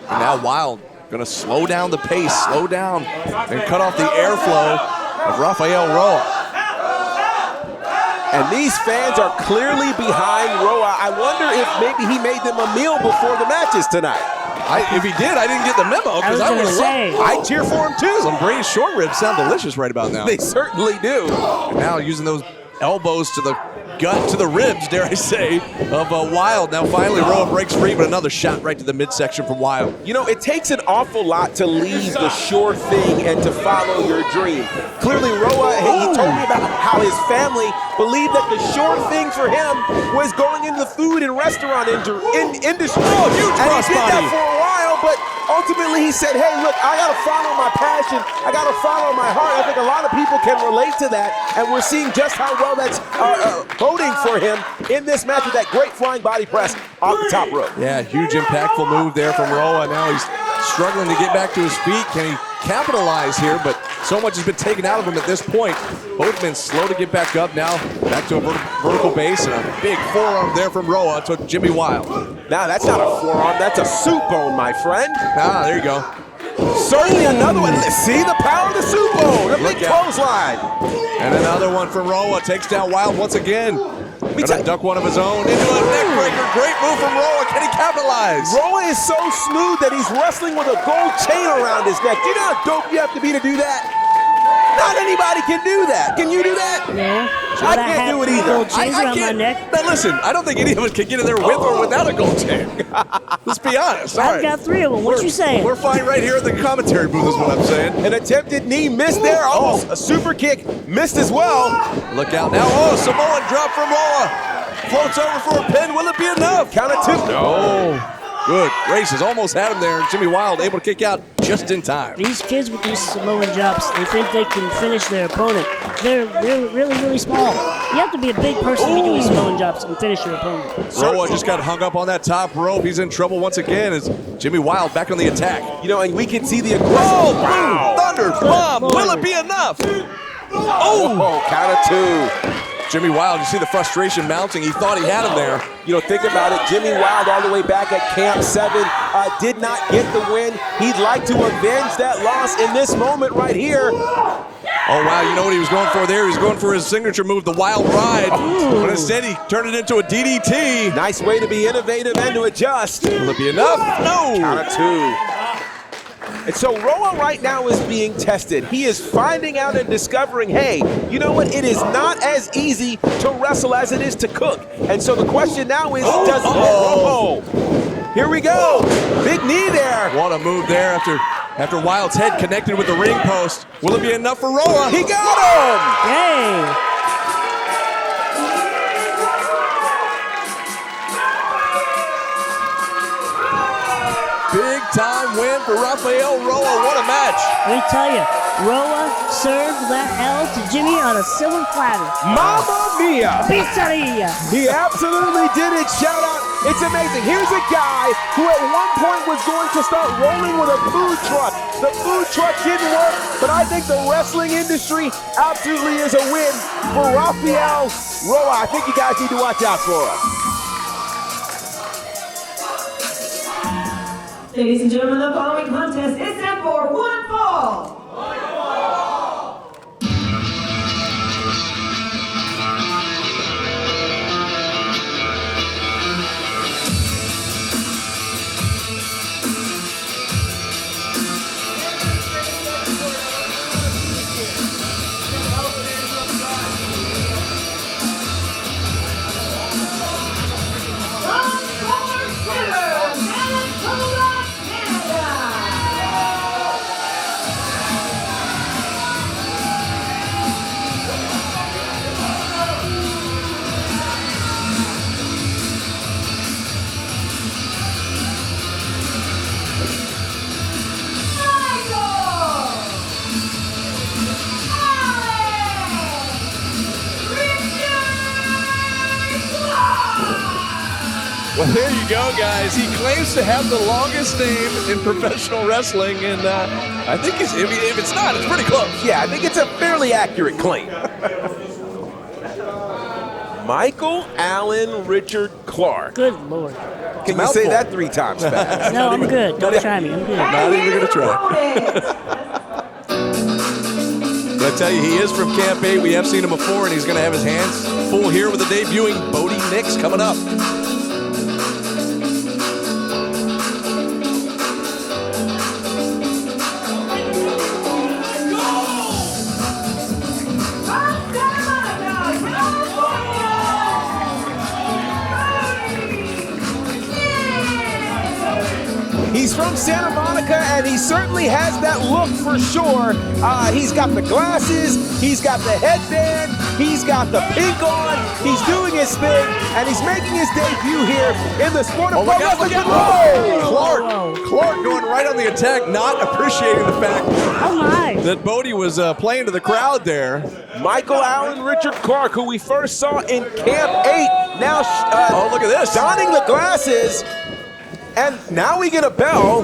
And now Wild gonna slow down the pace, slow down, and cut off the airflow of Rafael Roa. And these fans are clearly behind Roa. I wonder if maybe he made them a meal before the matches tonight. If he did, I didn't get the memo, because I would have loved. I'd cheer for him too. Some braised short ribs sound delicious right about now. They certainly do. And now using those elbows to the gut, to the ribs, dare I say, of Wild. Now finally Roa breaks free, but another shot right to the midsection from Wild. You know, it takes an awful lot to leave the sure thing and to follow your dream. Clearly Roa, he told me about how his family believed that the sure thing for him was going into the food and restaurant industry. Oh, huge and cross he did body. that for a while, but ultimately he said, hey, look, I got to follow my passion. I got to follow my heart. I think a lot of people can relate to that, and we're seeing just how well that's voting for him in this match with that great flying body press off the top rope. Yeah, huge impactful move there from Roa. Now he's struggling to get back to his feet. Can he capitalize here? But so much has been taken out of him at this point. Both men slow to get back up now. Back to a vertical base, and a big forearm there from Roa to Jimmy Wild. Now that's not a forearm, that's a soup bone, my friend. Ah, there you go. Certainly another one. See the power of the soup bone, the big clothesline. And another one from Roa takes down Wild once again. Gonna duck one of his own into a neck breaker. Great move from Roa. Can he capitalize? Roa is so smooth that he's wrestling with a gold chain around his neck. Do you know how dope you have to be to do that? Not anybody can do that. Can you do that? Yeah. I can't do it either. Gold chains around my neck. Now listen, I don't think any of us can get in there with or without a gold chain. Let's be honest. All I've right. got 3 of them. What you saying? We're fine right here at the commentary booth is what I'm saying. An attempted knee missed there. Almost a super kick missed as well. Look out now. Oh, Samoan drop from Roa. Floats over for a pin. Will it be enough? Count of 2. No. Good gracious. Almost had him there. Jimmy Wild able to kick out just in time. These kids with these Samoan drops, they think they can finish their opponent. They're really, really small. You have to be a big person to be doing Samoan drops and finish your opponent. Roa just got hung up on that top rope. He's in trouble once again as Jimmy Wild back on the attack. You know, and we can see the aggressive. Oh, wow. Thunder bomb. Will it be enough? Oh, count of 2. Jimmy Wild, you see the frustration mounting. He thought he had him there. You know, think about it. Jimmy Wild all the way back at Camp 7 did not get the win. He'd like to avenge that loss in this moment right here. Oh, wow, you know what he was going for there? He was going for his signature move, the Wild Ride. But instead, he turned it into a DDT. Nice way to be innovative and to adjust. Will it be enough? No. Count of 2. And so Roa right now is being tested. He is finding out and discovering, hey, you know what? It is not as easy to wrestle as it is to cook. And so the question now is, here we go. Big knee there. What a move there after Wild's head connected with the ring post. Will it be enough for Roa? He got him. Hey. Big time win for Rafael Roa. What a match. Let me tell you, Roa served that L to Jimmy on a silver platter. Mamma mia. Pizzeria. He absolutely did it. Shout out. It's amazing. Here's a guy who at one point was going to start rolling with a food truck. The food truck didn't work, but I think the wrestling industry absolutely is a win for Rafael Roa. I think you guys need to watch out for him. Ladies and gentlemen, the following contest is set for one fall. Well, there you go, guys. He claims to have the longest name in professional wrestling, and I think if it's not, it's pretty close. Yeah, I think it's a fairly accurate claim. Michael Allen Richard Clark. Good Lord. Can you say that 3 times fast? No, I'm good. Don't try me. I'm good. Not even going to try. But I tell you, he is from Camp 8. We have seen him before, and he's going to have his hands full here with the debuting Bodie Nix coming up. He's from Santa Monica, and he certainly has that look for sure. He's got the glasses, he's got the headband, he's got the pink on, he's doing his thing, and he's making his debut here in the sport of pro wrestling. Clark going right on the attack, not appreciating the fact that Bodie was playing to the crowd there. Michael Allen Richard Clark, who we first saw in Camp 8, now look at this, donning the glasses. And now we get a bell.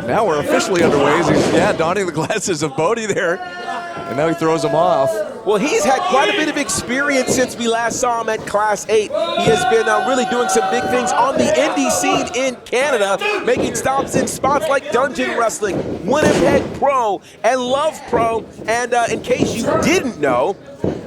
Now we're officially underway. He's donning the glasses of Bodie there. And now he throws him off. Well, he's had quite a bit of experience since we last saw him at Class 8. He has been really doing some big things on the indie scene in Canada, making stops in spots like Dungeon Wrestling, Winnipeg Pro, and Love Pro. And in case you didn't know,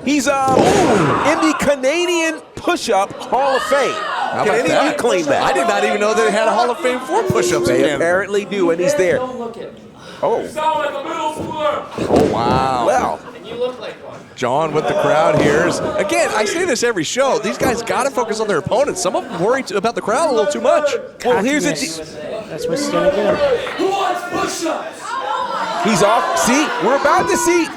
he's in the Canadian Push-Up Hall of Fame. Can any of you claim that? I did not even know they had a Hall of Fame for push-ups. They apparently do, and he's there. Oh. You sound like a middle schooler. Oh, wow. Well. And you look like one. John with the crowd here. Again, I say this every show. These guys got to focus on their opponents. Some of them worry about the crowd a little too much. Well, here's That's what's going to get him. Who wants push-ups? He's off. See, we're about to see.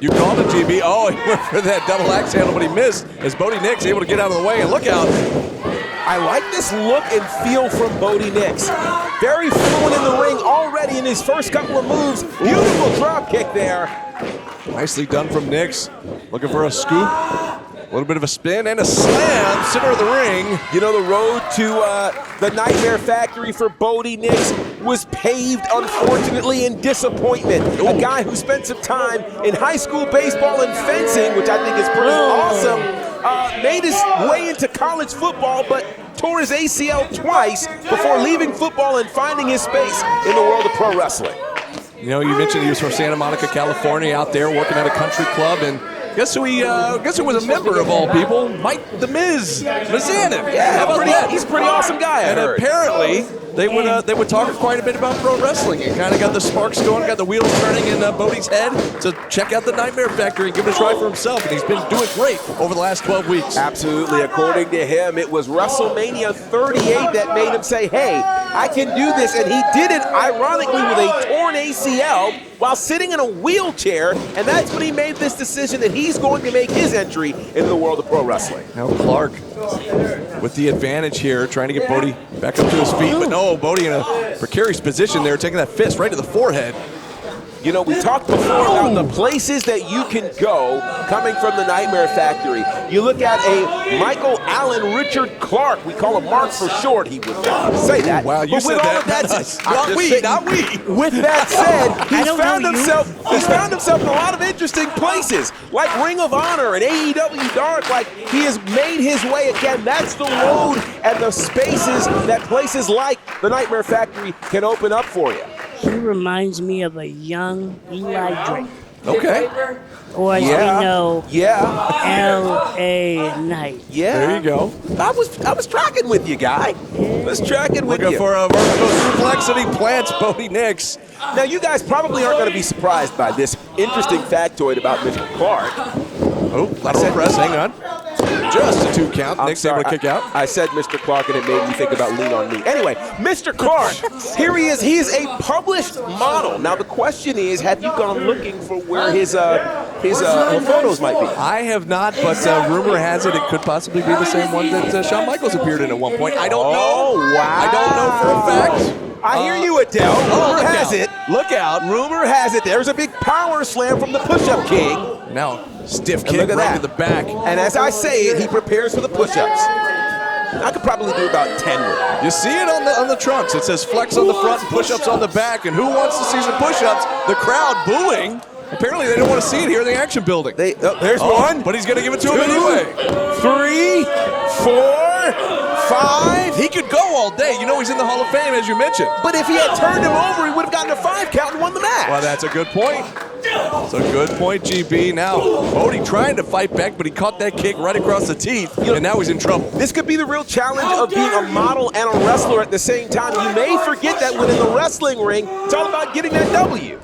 You called it, GB. Oh, he went for that double axe handle, but he missed as Bodie Nix able to get out of the way. And look out. I like this look and feel from Bodie Nix. Very fluent in the ring already in his first couple of moves. Beautiful drop kick there. Nicely done from Nix. Looking for a scoop. A little bit of a spin and a slam, center of the ring. You know, the road to the Nightmare Factory for Bodie Nix was paved, unfortunately, in disappointment. A guy who spent some time in high school baseball and fencing, which I think is pretty awesome, made his way into college football, but tore his ACL twice before leaving football and finding his space in the world of pro wrestling. You know, you mentioned he was from Santa Monica, California, out there working at a country club, and guess who was a member of all people? Mike the Miz Mizanin. Yeah, how about that? He's a pretty awesome guy, I And heard. apparently, they would talk quite a bit about pro wrestling. It kind of got the sparks going, got the wheels turning in Bodie's head to check out the Nightmare Factory and give it a try for himself. And he's been doing great over the last 12 weeks. Absolutely. According to him, it was WrestleMania 38 that made him say, hey, I can do this. And he did it, ironically, with a torn ACL while sitting in a wheelchair. And that's when he made this decision that he's going to make his entry into the world of pro wrestling. Now Clark with the advantage here, trying to get Bodie back up to his feet. But no, Bodie in a precarious position there, taking that fist right to the forehead. You know, we talked before about the places that you can go coming from the Nightmare Factory. You look at a Michael Allen Richard Clark. We call him Mark for short. He would say that. Wow, you said that. Not we. With that said, he's found himself in a lot of interesting places, like Ring of Honor and AEW Dark. Like, he has made his way again. That's the road and the spaces that places like the Nightmare Factory can open up for you. He reminds me of a young Eli Drake. Okay. Or as we know, L.A. Knight. Yeah. There you go. I was tracking with you, guy. I was tracking with Looking you. for a vertical suplex, and he plants Bodie Nix. Now, you guys probably aren't going to be surprised by this interesting factoid about Mr. Clark. Oh, lateral press, hang on. Just a 2 count. Nix able to kick out. I said Mr. Clark, and it made me think about Lean on Me. Anyway, Mr. Clark, here he is. He is a published model. Now, the question is, have you gone looking for where his photos might be? I have not, but rumor has it could possibly be the same one that Shawn Michaels appeared in at one point. I don't know. Oh, wow. I don't know for a fact. I hear you, Adele. Rumor has it. Look out. Rumor has it. There's a big power slam from the push-up king. Now, stiff And kick look at right that. to the back. And as I say it, he prepares for the push-ups. I could probably do about 10 with it. You see it on the trunks. It says flex on the front and push-ups on the back. And who wants to see some push-ups? The crowd booing. Apparently, they don't want to see it here in the action building. There's one. But he's going to give it to him anyway. 3, 4, 5. He could go all day. You know he's in the Hall of Fame, as you mentioned. But if he had turned him over, he would have gotten a 5 count and won the match. Well, that's a good point. That's a good point, GB. Now, Bodie trying to fight back, but he caught that kick right across the teeth, and now he's in trouble. This could be the real challenge of being a model and a wrestler at the same time. You may forget that when in the wrestling ring, it's all about getting that W.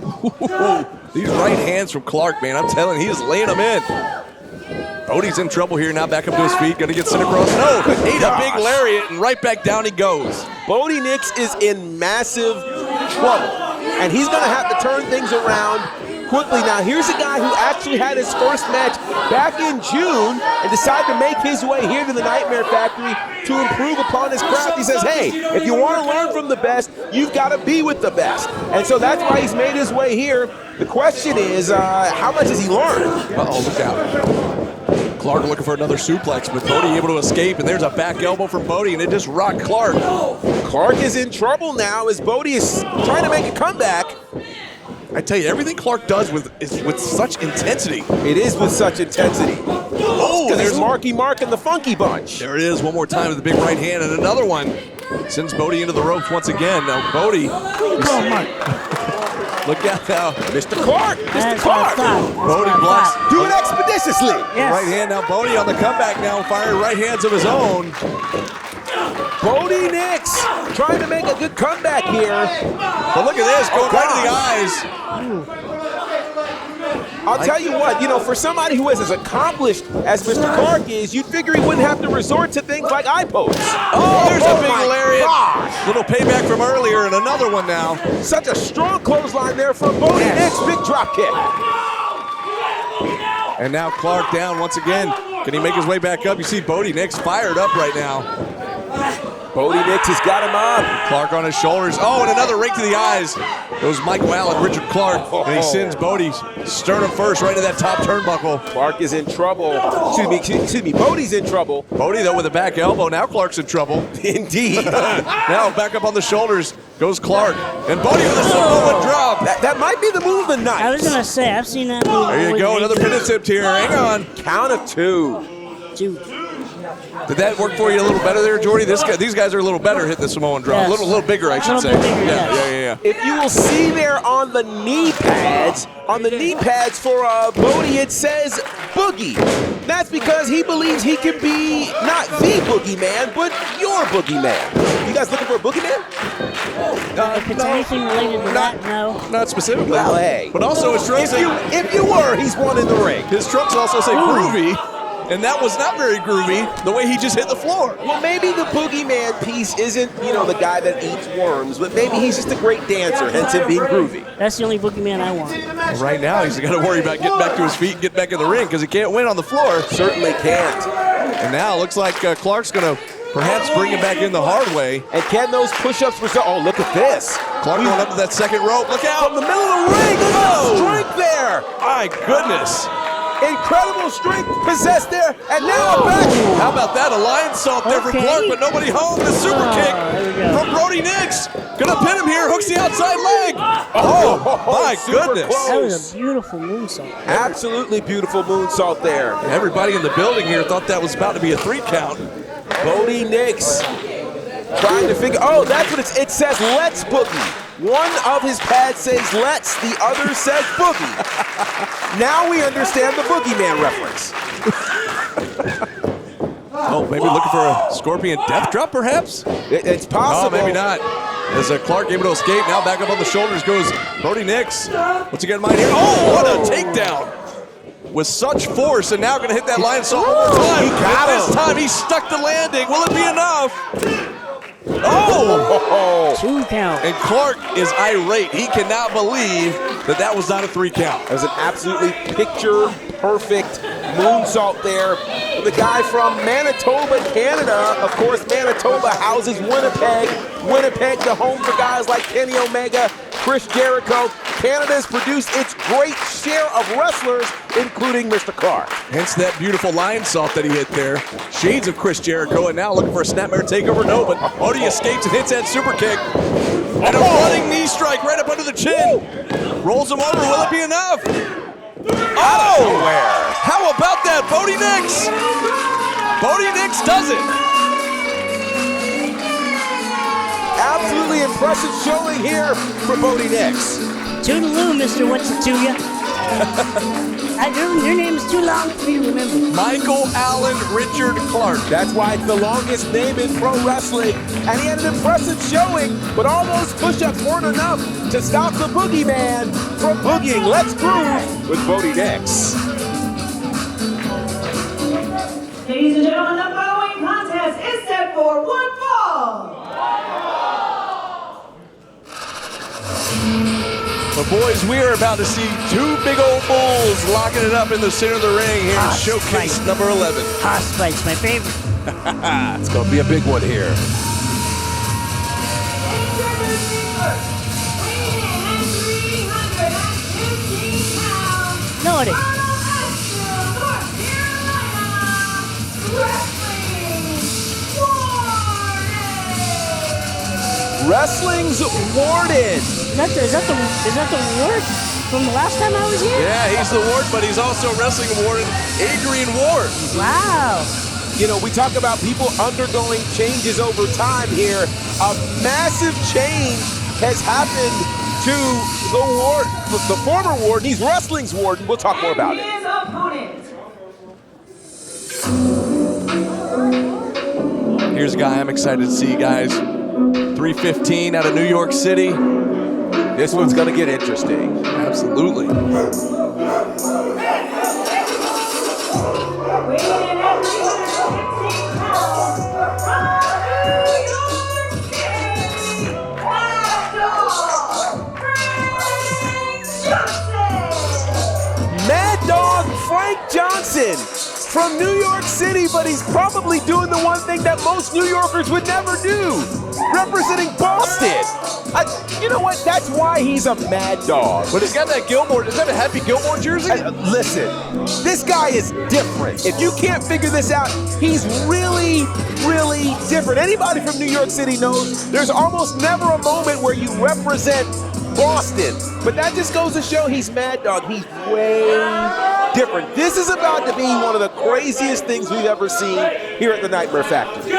These right hands from Clark, man, I'm telling you, he's laying them in. Bodie's in trouble here now, back up to his feet, gonna get sent across. No, ate a big lariat, and right back down he goes. Bodie Nix is in massive trouble, and he's gonna have to turn things around quickly. Now, here's a guy who actually had his first match back in June and decided to make his way here to the Nightmare Factory to improve upon his craft. He says, hey, if you want to learn from the best, you've got to be with the best. And so that's why he's made his way here. The question is, how much has he learned? Uh-oh, look out. Clark looking for another suplex, but Bodie able to escape, and there's a back elbow from Bodie, and it just rocked Clark. Clark is in trouble now as Bodie is trying to make a comeback. I tell you, everything Clark does is with such intensity. It is with such intensity. Oh, There's Marky Mark and the Funky Bunch. There it is, one more time with the big right hand, and another one sends Bodie into the ropes once again. Now, Bodie. Look out now. Mr. Clark. Mr. That's Clark. Bodie blocks. Do it expeditiously. Yes. Right hand now, Bodie on the comeback now, firing right hands of his own. Bodie Nix trying to make a good comeback here. But look at this, going right to the eyes. I'll tell you what, for somebody who is as accomplished as Mr. Clark is, you'd figure he wouldn't have to resort to things like eye pokes. Oh, there's a big my lariat. gosh. Little payback from earlier, and another one now. Such a strong clothesline there from Bodie Nix. Big drop kick. And now Clark down once again. Can he make his way back up? You see Bodie Nix fired up right now. Bodie Nix has got him up. Clark on his shoulders. Oh, and another rake to the eyes. Goes Mike Wow and Richard Clark. And he sends Bodie sternum first right to that top turnbuckle. Clark is in trouble. Excuse me. Bodie's in trouble. Bodie, though, with a back elbow. Now Clark's in trouble. Indeed. Now back up on the shoulders. Goes Clark. And Bodie with a Samoan drop. That might be the move of the night. I was gonna say, I've seen that move. There you go, another pin attempt here. Hang on. Count of 2. Dude. Did that work for you a little better there, Jordy? These guys are a little better hitting the Samoan drop. Yes. A little bigger, I should Little say. bit bigger, Yeah. yes. If you will see there on the knee pads for Bodie, it says Boogie. That's because he believes he can be not the boogeyman, but your boogeyman. You guys looking for a boogeyman? If it's anything related to that, no. Not specifically. Well, hey. But also his trunks If you were, he's one in the ring. his trunks also say groovy. And that was not very groovy, the way he just hit the floor. Well, maybe the boogeyman piece isn't, the guy that eats worms, but maybe he's just a great dancer, hence him being groovy. That's the only boogeyman I want. Right now, he's got to worry about getting back to his feet and get back in the ring because he can't win on the floor. Certainly can't. And now it looks like Clark's going to perhaps bring him back in the hard way. And can those push-ups result? Oh, look at this. Clark going up to that second rope. Look out! From the middle of the ring, look at the strength there. My goodness. Incredible strength possessed there, and now back. How about that? A lion salt there for Okay. Clark, but nobody home. The super kick there we go. from Brody Nix. Gonna pin him here. Hooks the outside leg. Oh, my super goodness. close. That was a beautiful moonsault. Absolutely beautiful moonsault there. Everybody in the building here thought that was about to be a 3 count. Bodie Nix trying to figure. Oh, that's what it says. Let's Boogie. One of his pads says let's, the other says Boogie. Now we understand the Boogeyman reference. Oh, maybe looking for a Scorpion death drop, perhaps? It's possible. Oh, maybe not. As Clark able to escape, now back up on the shoulders goes Brody Nix. What's he got in mind here? Oh, what a takedown! With such force, and now going to hit that lion salt one more time. He got And this him. time he stuck the landing. Will it be enough? Oh! 2 count. And Clark is irate. He cannot believe that was not a 3 count. That was an absolutely picture-perfect moonsault there. The guy from Manitoba, Canada. Of course, Manitoba houses Winnipeg. Winnipeg, the home for guys like Kenny Omega, Chris Jericho. Canada has produced its great share of wrestlers, including Mr. Clark. Hence that beautiful lion salt that he hit there. Shades of Chris Jericho, and now looking for a snapmare takeover. No, but Bodie escapes and hits that super kick. And a running knee strike right up under the chin. Rolls him over. Will it be enough? Oh! How about that? Bodie Nix! Bodie Nix does it. Absolutely impressive showing here for Bodie Nix. Toodaloo, Mr. What's-it-to-ya. Your name is too long for me to remember. Michael Allen Richard Clark. That's why it's the longest name in pro wrestling. And he had an impressive showing, but all those push-ups weren't enough to stop the boogeyman from boogieing. Let's groove with Bodie Nix. Ladies and gentlemen, the following contest is set for 1 fall. But boys, we are about to see 2 big old bulls locking it up in the center of the ring here in Showcase number 11. Hoss fights, my favorite. It's going to be a big one here. No, it ain't. Wrestling's Warden. Is that the Ward from the last time I was here? Yeah, he's the Ward, but he's also wrestling warden Adrian Ward. Wow. You know, we talk about people undergoing changes over time here. A massive change has happened to the former Warden. He's wrestling's Warden. We'll talk more about it. His opponent. Here's a guy I'm excited to see, guys. 315 out of New York City. This one's going to get interesting. Absolutely. Weighing in at 315 pounds, from New York City, Mad Dog, Frank Johnson. Mad Dog Frank Johnson from New York City, but he's probably doing the one thing that most New Yorkers would never do, representing Boston. You know what? That's why he's a mad dog. But he's got that Gilmore. Is that a Happy Gilmore jersey? Listen, this guy is different. If you can't figure this out, he's really, really different. Anybody from New York City knows there's almost never a moment where you represent Boston. But that just goes to show he's mad dog. He's way different. This is about to be one of the craziest things we've ever seen here at the Nightmare Factory.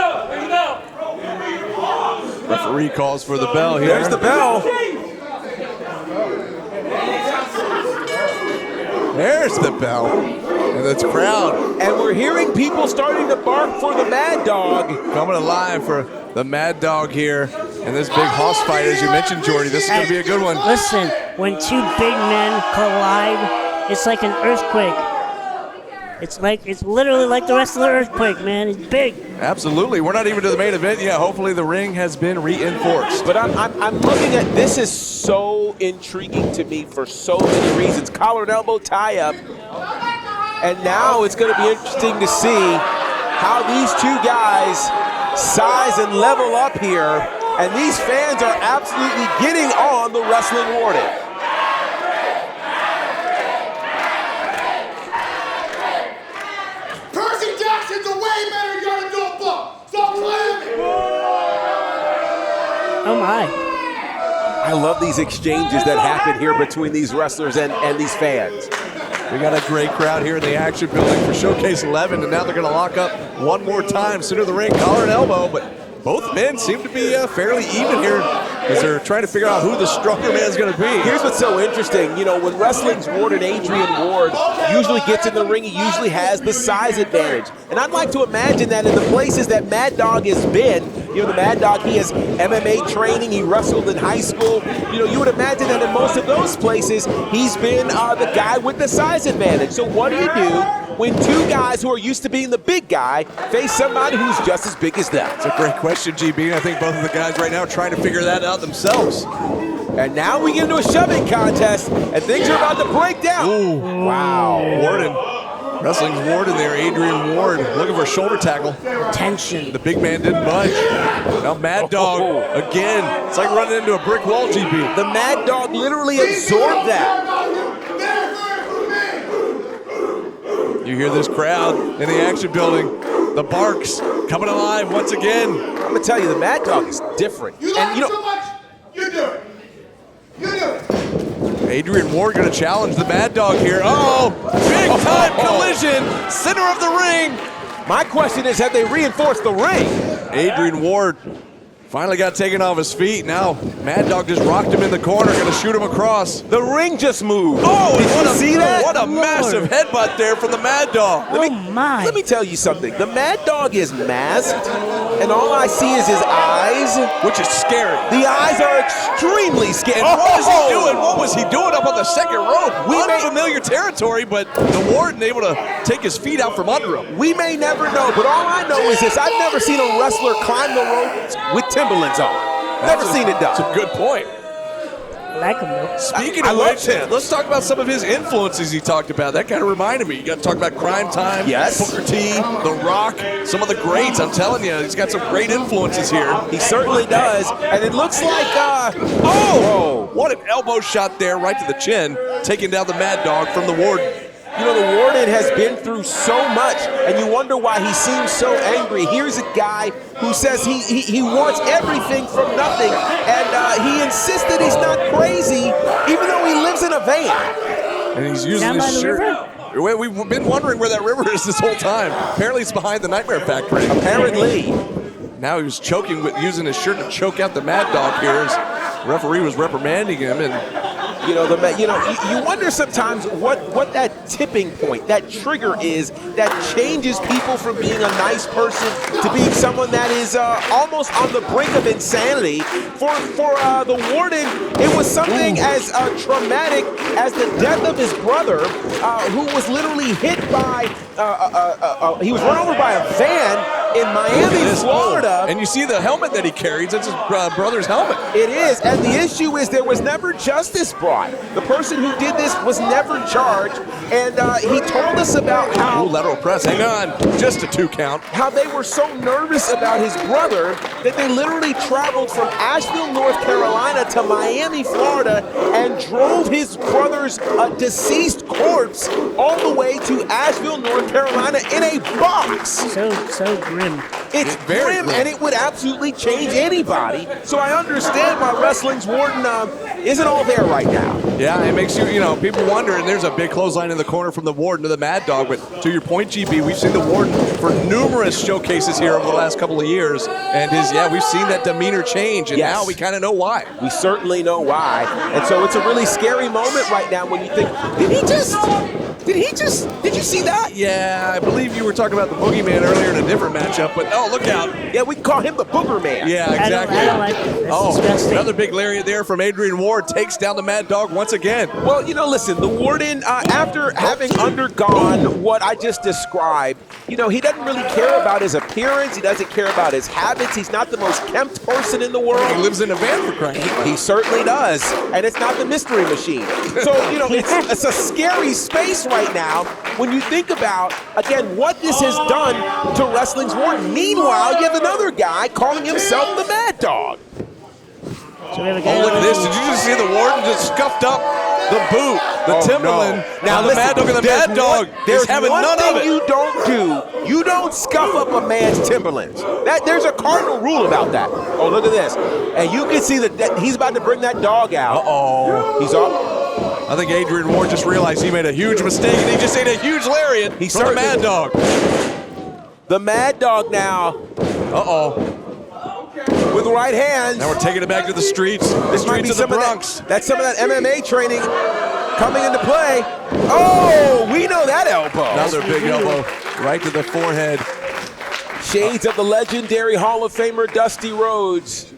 Referee calls for the bell here. There's the bell. There's the bell. And it's crowd And we're hearing people starting to bark for the mad dog. coming alive for the Mad Dog here. And this big hoss fight, as you mentioned, Jordy, this is going to be a good one. Listen, when two big men collide, it's like an earthquake. It's literally like the rest of the earthquake, man. It's big. Absolutely. We're not even to the main event yet. Hopefully the ring has been reinforced. But I'm looking at this is so intriguing to me for so many reasons. Collar and elbow tie-up. And now it's going to be interesting to see how these two guys size and level up here. And these fans are absolutely getting on the Wrestling Warden. Percy Jackson's a way better gun than your book. Stop playing me. Oh my. I love these exchanges that happen here between these wrestlers and these fans. We got a great crowd here in the action building for Showcase 11, and now they're going to lock up one more time, center of the ring, collar and elbow, but both men seem to be fairly even here as they're trying to figure out who the stronger man is going to be. Here's what's so interesting. You know, when wrestling's Warden, Adrian Ward usually gets in the ring, he usually has the size advantage. And I'd like to imagine that in the places that Mad Dog has been, you know, the Mad Dog, he has MMA training, he wrestled in high school. You know, you would imagine that in most of those places, he's been the guy with the size advantage. So what do you do when two guys who are used to being the big guy face somebody who's just as big as them? It's a great question, GB. I think both of the guys right now are trying to figure that out themselves. And now we get into a shoving contest, and things are about to break down. Ooh. Wow. Warden. Wrestling's Warden there, Adrian Ward, looking for a shoulder tackle. Tension. The big man didn't budge. Now Mad Dog, again, it's like running into a brick wall, GB. The Mad Dog literally absorbed that. You hear this crowd in the action building. The barks coming alive once again. I'm gonna tell you, the Mad Dog is different. You like it so much, you do it. You do it. Adrian Ward gonna challenge the Mad Dog here. Oh, big time collision, center of the ring. My question is, have they reinforced the ring? Adrian Ward finally got taken off his feet. Now Mad Dog just rocked him in the corner, gonna shoot him across. The ring just moved. Oh, did you see that? What a massive headbutt there from the Mad Dog. Let me tell you something. The Mad Dog is masked, and all I see is his eyes, which is scary. The eyes are extremely scary. And what is he doing? What was he doing up on the second rope? Unfamiliar territory, but the Warden able to take his feet out from under him. We may never know, but all I know is this. I've never seen a wrestler climb the ropes with Timberlands on. Never seen it done. That's a good point. I like him though. Speaking of which, let's talk about some of his influences he talked about. That kind of reminded me. You got to talk about Crime Time, yes, Booker T, The Rock, some of the greats. I'm telling you, he's got some great influences here. He certainly does. And it looks like, what an elbow shot there right to the chin, taking down the Mad Dog from the Warden. You know, the Warden has been through so much, and you wonder why he seems so angry. Here's a guy who says he wants everything from nothing, and he insists that he's not crazy, even though he lives in a van. And he's using his shirt. We've been wondering where that river is this whole time. Apparently it's behind the Nightmare Factory. Apparently. Now he was choking with using his shirt to choke out the Mad Dog here as the referee was reprimanding him. And you wonder sometimes what that tipping point, that trigger is that changes people from being a nice person to being someone that is almost on the brink of insanity. For the Warden, it was something as traumatic as the death of his brother, who was literally hit by, he was run over by a van. in Miami, It is Florida. old. And you see the helmet that he carries. It's his brother's helmet. It is, and the issue is there was never justice brought. The person who did this was never charged, and he told us about how Ooh, lateral press. Hang on. Just a 2 count. how they were so nervous about his brother that they literally traveled from Asheville, North Carolina to Miami, Florida, and drove his brother's deceased corpse all the way to Asheville, North Carolina in a box. So grim. It's very grim, grim. and it would absolutely change anybody. So I understand why wrestling's Warden isn't all there right now. Yeah, it makes you know, people wonder, and there's a big clothesline in the corner from the Warden to the Mad Dog, but to your point, GB, we've seen the Warden for numerous showcases here over the last couple of years, and we've seen that demeanor change, and Yes. now we kind of know why. We certainly know why. And so it's a really scary moment right now when you think, did you see that? Yeah, I believe you were talking about the Boogeyman earlier in a different matchup, but oh, look out. Yeah, we can call him the Booger Man. Yeah, I exactly. don't like it. That's disgusting. Another big lariat there from Adrian Ward takes down the Mad Dog once again. Well, listen, the Warden, after having undergone what I just described, he doesn't really care about his appearance. He doesn't care about his habits. He's not the most kempt person in the world. He lives in a van for crying. He certainly does, and it's not the Mystery Machine. So, it's a scary space right now when you think about, again, what this has done to wrestling's Warden. Meanwhile, you have another guy calling himself the Mad Dog. So we have a guy Oh, look at this. Did you just see the Warden just scuffed up the boot, the Timberland? No. Now the listen, Mad Dog and the Mad Dog there's is having one none thing of it. you don't do. You don't scuff up a man's Timberlands. There's a cardinal rule about that. Oh, look at this. And you can see that he's about to bring that dog out. Uh-oh. He's up. I think Adrian Ward just realized he made a huge mistake, and he just ate a huge lariat from the certainly Mad Dog. The Mad Dog now Uh-oh. with right hands. Now we're taking it back to the streets. The This might be streets of the some of Bronx. that's some of that MMA training coming into play. Oh, we know that elbow. Another big elbow right to the forehead. Shades of the legendary Hall of Famer Dusty Rhodes.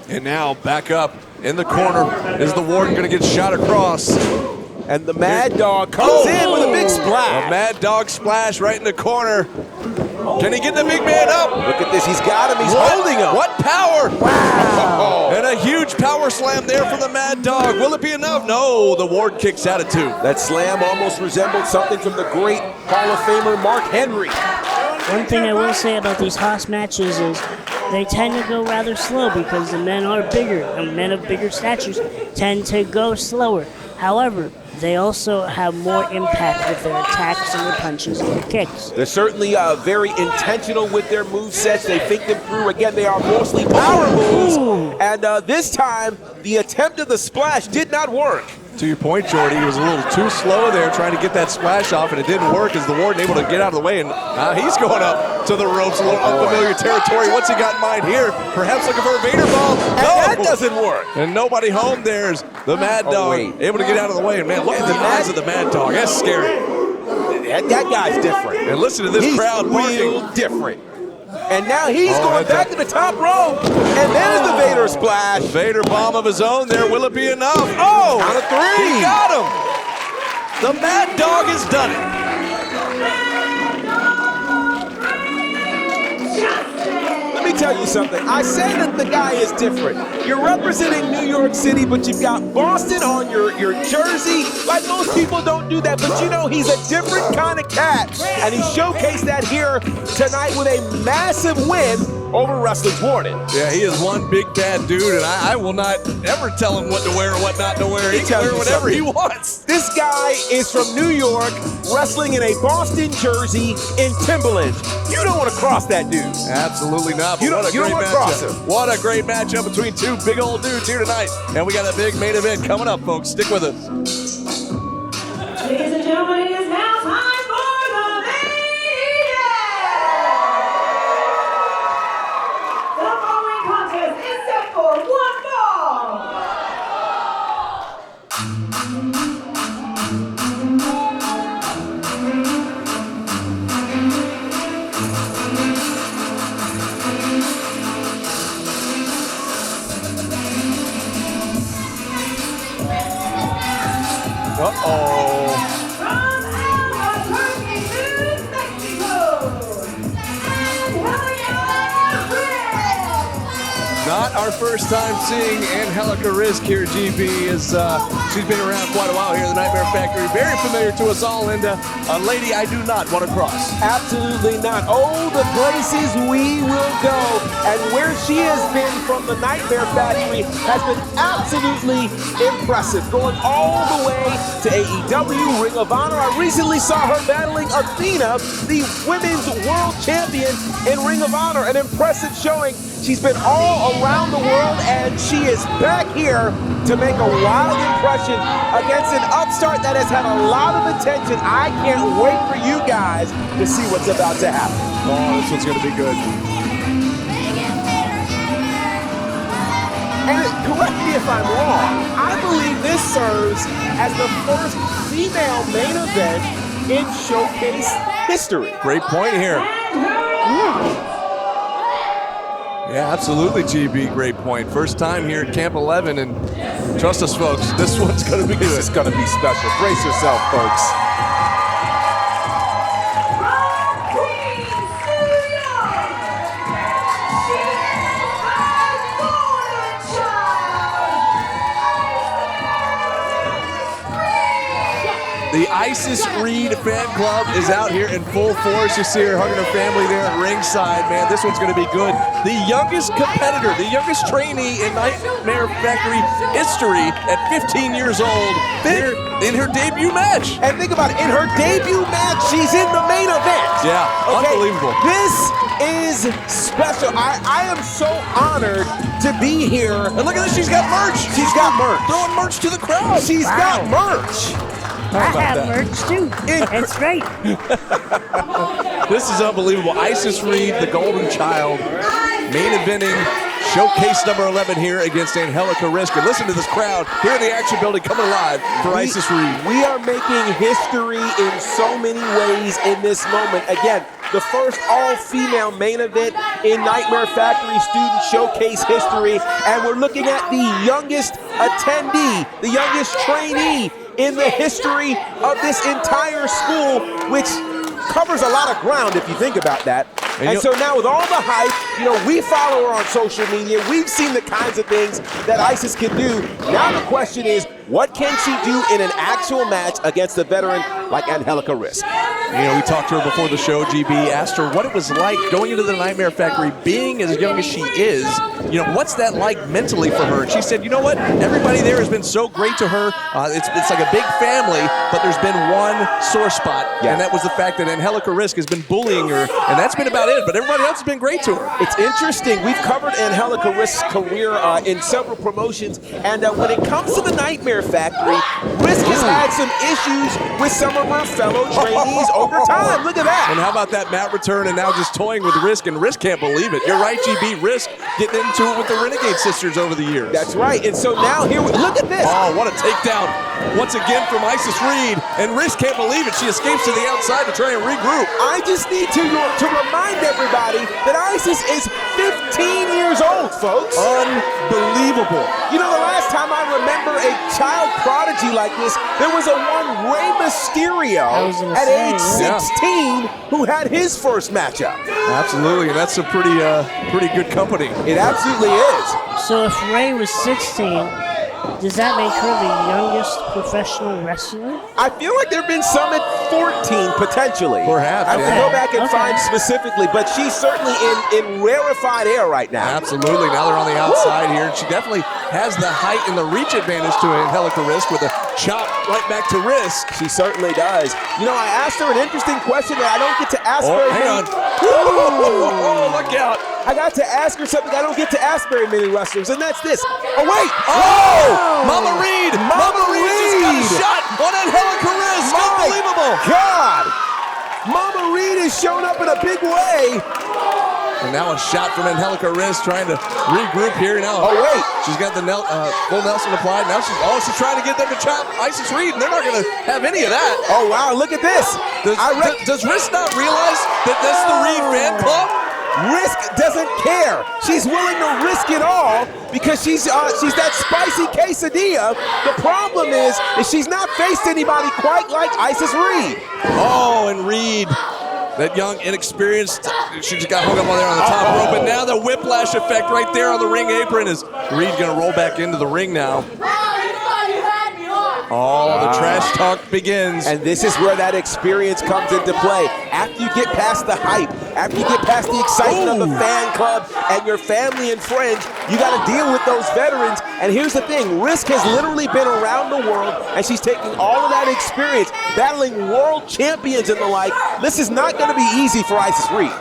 And now back up in the corner. Is the Warden going to get shot across? And the Mad Dog comes in with a big A splash. Mad Dog splash right in the corner. Can he get the big man up? Look at this. He's got him. He's holding him. What power! Wow. And a huge power slam there for the Mad Dog. Will it be enough? No, the Warden kicks out at 2. That slam almost resembled something from the great Hall of Famer Mark Henry. One thing I will say about these Haas matches is they tend to go rather slow because the men are bigger, and men of bigger statures tend to go slower. However, they also have more impact with their attacks and their punches and their kicks. They're certainly very intentional with their movesets. They think them through. Again, they are mostly power moves. And this time, the attempt of the splash did not work. To your point, Jordy, he was a little too slow there trying to get that splash off, and it didn't work as the Warden able to get out of the way, and he's going up to the ropes, a little unfamiliar territory. What's he got in mind here? Perhaps looking for a Vader bomb? And that doesn't work. And nobody home. There's the Mad Dog able to get out of the way, and man, look at the eyes of the Mad Dog. That's scary. That guy's different. And listen to this crowd real barking. different. And now he's going that's back to the top rope. And there's the Vader splash. Vader bomb of his own there. Will it be enough? Oh, count of 3. He got him. The Mad Dog has done it. Let me tell you something. I said that the guy is different. You're representing New York City, but you've got Boston on your jersey. Like, most people don't do that, but he's a different kind of cat. And he showcased that here tonight with a massive win over Wrestling's Warden. Yeah, he is one big bad dude, and I will not ever tell him what to wear or what not to wear. He can wear whatever he wants. This guy is from New York, wrestling in a Boston jersey in Timberlands. You don't want to cross that dude. Absolutely not. You don't What a great wanna cross matchup. him. What a great matchup between two big old dudes here tonight. And we got a big main event coming up, folks. Stick with us. Ladies and gentlemen, it is now time for the main event! The following contest is set for one fall! Uh-oh. From Albuquerque, New Mexico, and our first time seeing Angelica Risk here, GB, as she's been around quite a while here in the Nightmare Factory. Very familiar to us all, and a lady I do not want to cross. Absolutely not. Oh, the places we will go. And where she has been from the Nightmare Factory has been absolutely impressive. Going all the way to AEW, Ring of Honor. I recently saw her battling Athena, the women's world champion in Ring of Honor. An impressive showing. She's been all around the world, and she is back here to make a wild impression against an upstart that has had a lot of attention. I can't wait for you guys to see what's about to happen. Oh, this one's going to be good. And correct me if I'm wrong, I believe this serves as the first female main event in Showcase history. Great point here. Yeah, absolutely, GB. Great point. First time here at Camp 11, and trust us, folks, this one's going to be good. This is going to be special. Brace yourself, folks. The Isis Reade fan club is out here in full force. You see her hugging her family there at ringside. Man, this one's going to be good. The youngest competitor, the youngest trainee in Nightmare Factory history at 15 years old here in her debut match. And think about it, in her debut match, she's in the main event. Yeah, okay, unbelievable. This is special. I am so honored to be here. And look at this, she's got merch. She's got merch. Throwing merch to the crowd. She's got merch. I have merch too. It's great. This is unbelievable. Isis Reade, the Golden Child, main eventing Showcase number 11 here against Angelica Risk. And listen to this crowd here in the Action Building coming alive for Isis Reade. We are making history in so many ways in this moment. Again, the first all-female main event in Nightmare Factory Student Showcase history. And we're looking at the youngest attendee, the youngest trainee in the history of this entire school, which covers a lot of ground if you think about that. And so now with all the hype, you know, we follow her on social media. We've seen the kinds of things that Isis can do. Now the question is, what can she do in an actual match against a veteran like Angelica Risk? You know, we talked to her before the show, GB, asked her what it was like going into the Nightmare Factory, being as young as she is. You know, what's that like mentally for her? And she said, you know what? Everybody there has been so great to her. It's like a big family, but there's been one sore spot, and that was the fact that Angelica Risk has been bullying her, and that's been about it. But everybody else has been great to her. It's interesting. We've covered Angelica Risk's career in several promotions, and when it comes to the Nightmare Factory, Risk has had some issues with some of her fellow trainees over time. Look at that. And how about that mat return and now just toying with Risk, and Risk can't believe it. You're right, GB. Risk getting into it with the Renegade Sisters over the years. That's right. And so now here, look at this. Oh, what a takedown once again from Isis Reade, and Risk can't believe it. She escapes to the outside to try and regroup. I just need to remind everybody that Isis is 15 years old, folks. Unbelievable. You know, the last time I remember a child prodigy like this, there was a one Rey Mysterio at age 16 who had his first matchup. Absolutely, and that's a pretty good company. It absolutely is. So if Rey was 16, does that make her the youngest professional wrestler? I feel like there have been some at 14, potentially. Perhaps, I have to go back and find specifically, but she's certainly in rarefied air right now. Absolutely. Now they're on the outside here. She definitely has the height and the reach advantage to Angelica Risk with a chop right back to Risk. She certainly does. You know, I asked her an interesting question that I don't get to ask very many. Oh, look out. I got to ask her something I don't get to ask very many wrestlers, and that's this. Oh, wait. Oh! Mama Reade. Mama Reade just got a shot on Angelica Risk. Unbelievable. God. Mama Reade has shown up in a big way. And now a shot from Angelica Risk trying to regroup here now. Oh, wait. She's got the full Nelson applied. Now she's trying to get them to chop Isis Reade, and they're not going to have any of that. Oh, wow. Look at this. Does Risk not realize that that's the Reade fan club? Risk doesn't care. She's willing to risk it all because she's that spicy quesadilla. The problem is she's not faced anybody quite like Isis Reade. Oh, and Reade That young, inexperienced, she just got hung up on there on the top rope, and now the whiplash effect right there on the ring apron is Reade gonna roll back into the ring now. Oh, the trash talk begins. And this is where that experience comes into play. After you get past the hype, after you get past the excitement of the fan club and your family and friends, you got to deal with those veterans. And here's the thing, Risk has literally been around the world, and she's taking all of that experience, battling world champions and the like. This is not going to be easy for Isis Reade.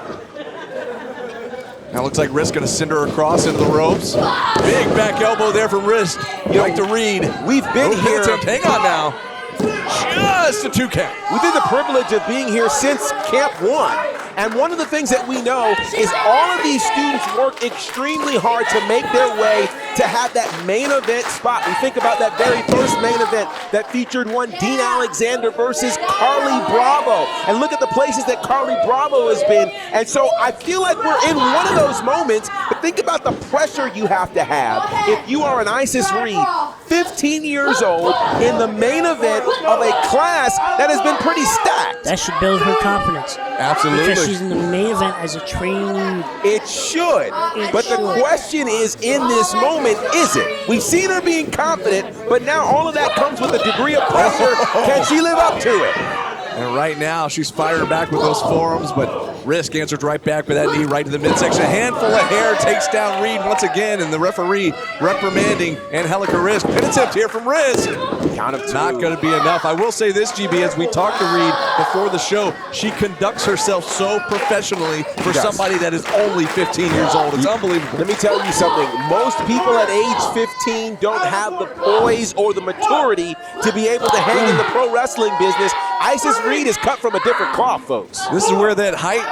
Now looks like Risk gonna send her across into the ropes. Big back elbow there from Risk. Back to Reade. We've been here. Hang on now. Just a 2 count. We've had the privilege of being here since Camp 1. And one of the things that we know is all of these students work extremely hard to make their way to have that main event spot. We think about that very first main event that featured one Dean Alexander versus Carly Bravo. And look at the places that Carly Bravo has been. And so I feel like we're in one of those moments, but think about the pressure you have to have if you are an Isis Reade, 15 years old, in the main event of a class that has been pretty stacked. That should build her confidence. Absolutely. Because she's in the main event as a trainee. It should. But the question is, in this moment, is it? We've seen her being confident, but now all of that comes with a degree of pressure. Can she live up to it? And right now, she's firing back with those forearms, but Risk answered right back with that knee right to the midsection. A handful of hair takes down Reade once again, and the referee reprimanding Angelica Risk. Pin attempt here from Risk. Count of 2. Not going to be enough. I will say this, GB, as we talked to Reade before the show, she conducts herself so professionally for somebody that is only 15 years old. It's unbelievable. Let me tell you something. Most people at age 15 don't have the poise or the maturity to be able to hang in the pro wrestling business. Isis Reade is cut from a different cloth, folks. This is where that height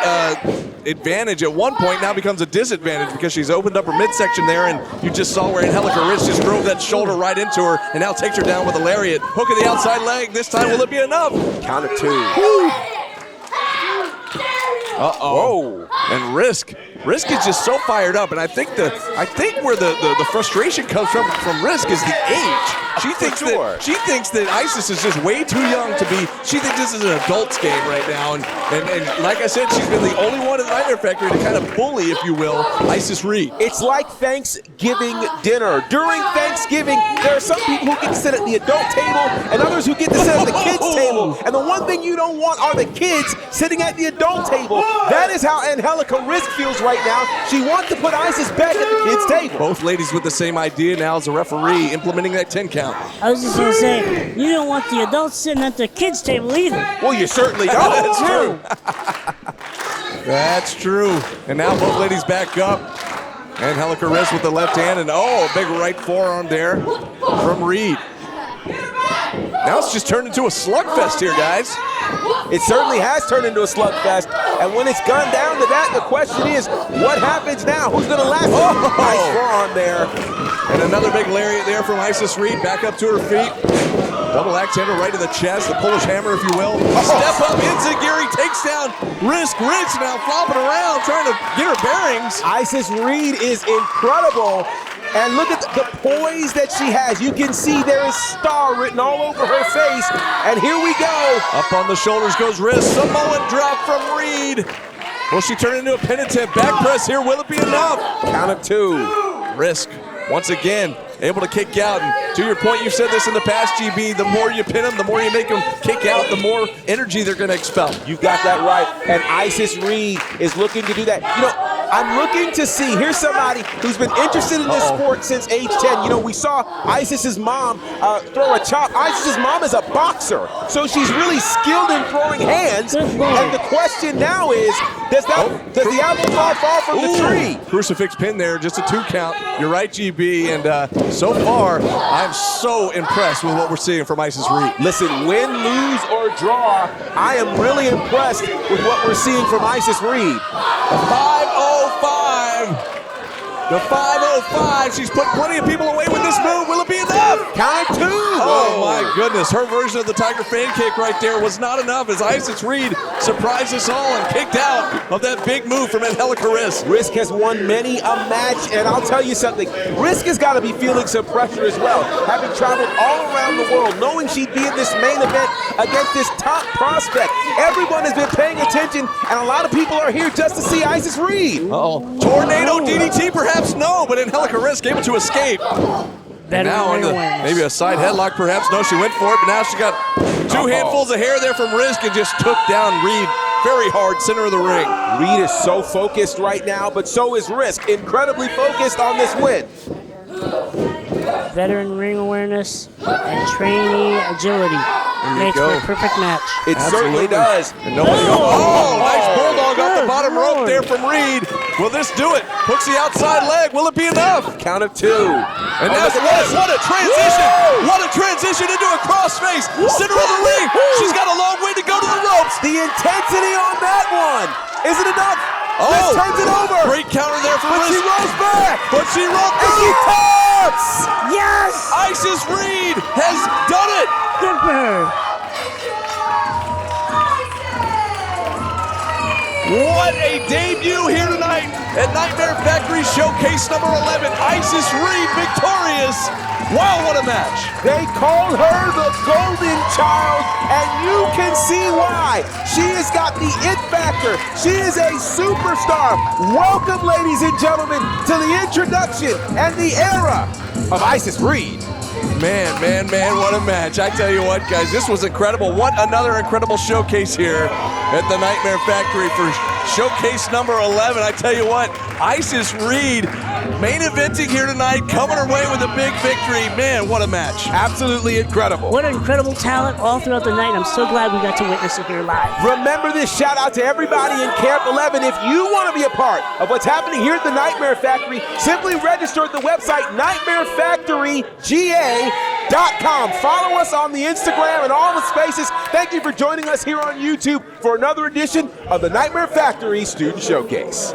advantage at one point now becomes a disadvantage because she's opened up her midsection there, and you just saw where Angelica Risk just drove that shoulder right into her and now takes her down with a lariat. Hook of the outside leg. This time, will it be enough? Count of 2. Uh-oh. And Risk is just so fired up, and I think where the frustration comes from Risk is the age. She thinks that Isis is just way too young to be. She thinks this is an adult's game right now, and like I said, she's been the only one in the Nightmare Factory to kind of bully, if you will, Isis Reade. It's like Thanksgiving dinner. During Thanksgiving, there are some people who get to sit at the adult table and others who get to sit at the kids' table. And the one thing you don't want are the kids sitting at the adult table. That is how Angelica Risk feels right now. She wants to put Isis back at the kids' table. Both ladies with the same idea now as a referee implementing that 10 count. I was just going to say, you don't want the adults sitting at the kids' table either. Well, you certainly don't. That's true. That's true. And now both ladies back up. Angelica Risk with the left hand, and a big right forearm there from Reade. Now it's just turned into a slugfest here, guys. It certainly has turned into a slugfest. And when it's gone down to that, the question is, what happens now? Who's going to last? Nice forearm there. And another big lariat there from Isis Reade, back up to her feet. Double axe handle right to the chest, the Polish hammer, if you will. Step up, Enziguri takes down Risk. Risk now flopping around, trying to get her bearings. Isis Reade is incredible. And look at the poise that she has. You can see there is star written all over her face. And here we go. Up on the shoulders goes Risk. Samoan drop from Reade. Will she turn into a pin attempt? Back press here. Will it be enough? Count of 2. Risk, once again, able to kick out. And to your point, you've said this in the past, GB, the more you pin them, the more you make them kick out, the more energy they're going to expel. You got that right. And Isis Reade is looking to do that. You know, I'm looking to see, here's somebody who's been interested in this sport since age 10. You know, we saw Isis's mom throw a chop. Isis's mom is a boxer, so she's really skilled in throwing hands. And the question now is, does the apple fall from the tree? Crucifix pin there, just a 2 count. You're right, GB, and so far, I'm so impressed with what we're seeing from Isis Reade. Listen, win, lose, or draw, I am really impressed with what we're seeing from Isis Reade. The 505. She's put plenty of people away with this move. Will it be enough? Count 2. Oh my goodness, her version of the Tiger fan kick right there was not enough as Isis Reade surprised us all and kicked out of that big move from Angelica Risk. Risk has won many a match, and I'll tell you something, Risk has got to be feeling some pressure as well, having traveled all around the world, knowing she'd be in this main event against this top prospect. Everyone has been paying attention, and a lot of people are here just to see Isis Reade. Tornado DDT perhaps no, but Angelica Risk able to escape. And now into maybe a side headlock perhaps. No, she went for it, but now she got two handfuls of hair there from Risk and just took down Reade very hard, center of the ring. Reade is so focused right now, but so is Risk, incredibly focused on this win. Veteran ring awareness and trainee agility makes for a perfect match. It certainly does. And nobody nice bulldog off the bottom rope there from Reade. Will this do it? Hooks the outside leg. Will it be enough? Count of 2. And that's what a transition. What a transition into a crossface. Center of the ring. She's got a long way to go to the ropes. The intensity on that one. Is it enough? Oh, turns it over. Great counter there from But Risk. she rolls back. But she rolled And she through. taps. Yes! Isis Reade has done it. Good for her. What a debut here tonight at Nightmare Factory Showcase number 11. Isis Reade victorious. Wow, what a match. They called her the Golden Child, and you can see why. She has got the it factor. She is a superstar. Welcome, ladies and gentlemen, to the introduction and the era of Isis Reade. Man, what a match. I tell you what, guys, this was incredible. What another incredible showcase here at the Nightmare Factory for showcase number 11. I tell you what, Isis Reade main eventing here tonight, coming her way with a big victory. Man, what a match. Absolutely incredible. What an incredible talent all throughout the night. I'm so glad we got to witness it here live. Remember this shout out to everybody in Camp 11. If you want to be a part of what's happening here at the Nightmare Factory, simply register at the website nightmarefactoryga.com. Follow us on the Instagram and all the spaces. Thank you for joining us here on YouTube for another edition of the Nightmare Factory Student Showcase.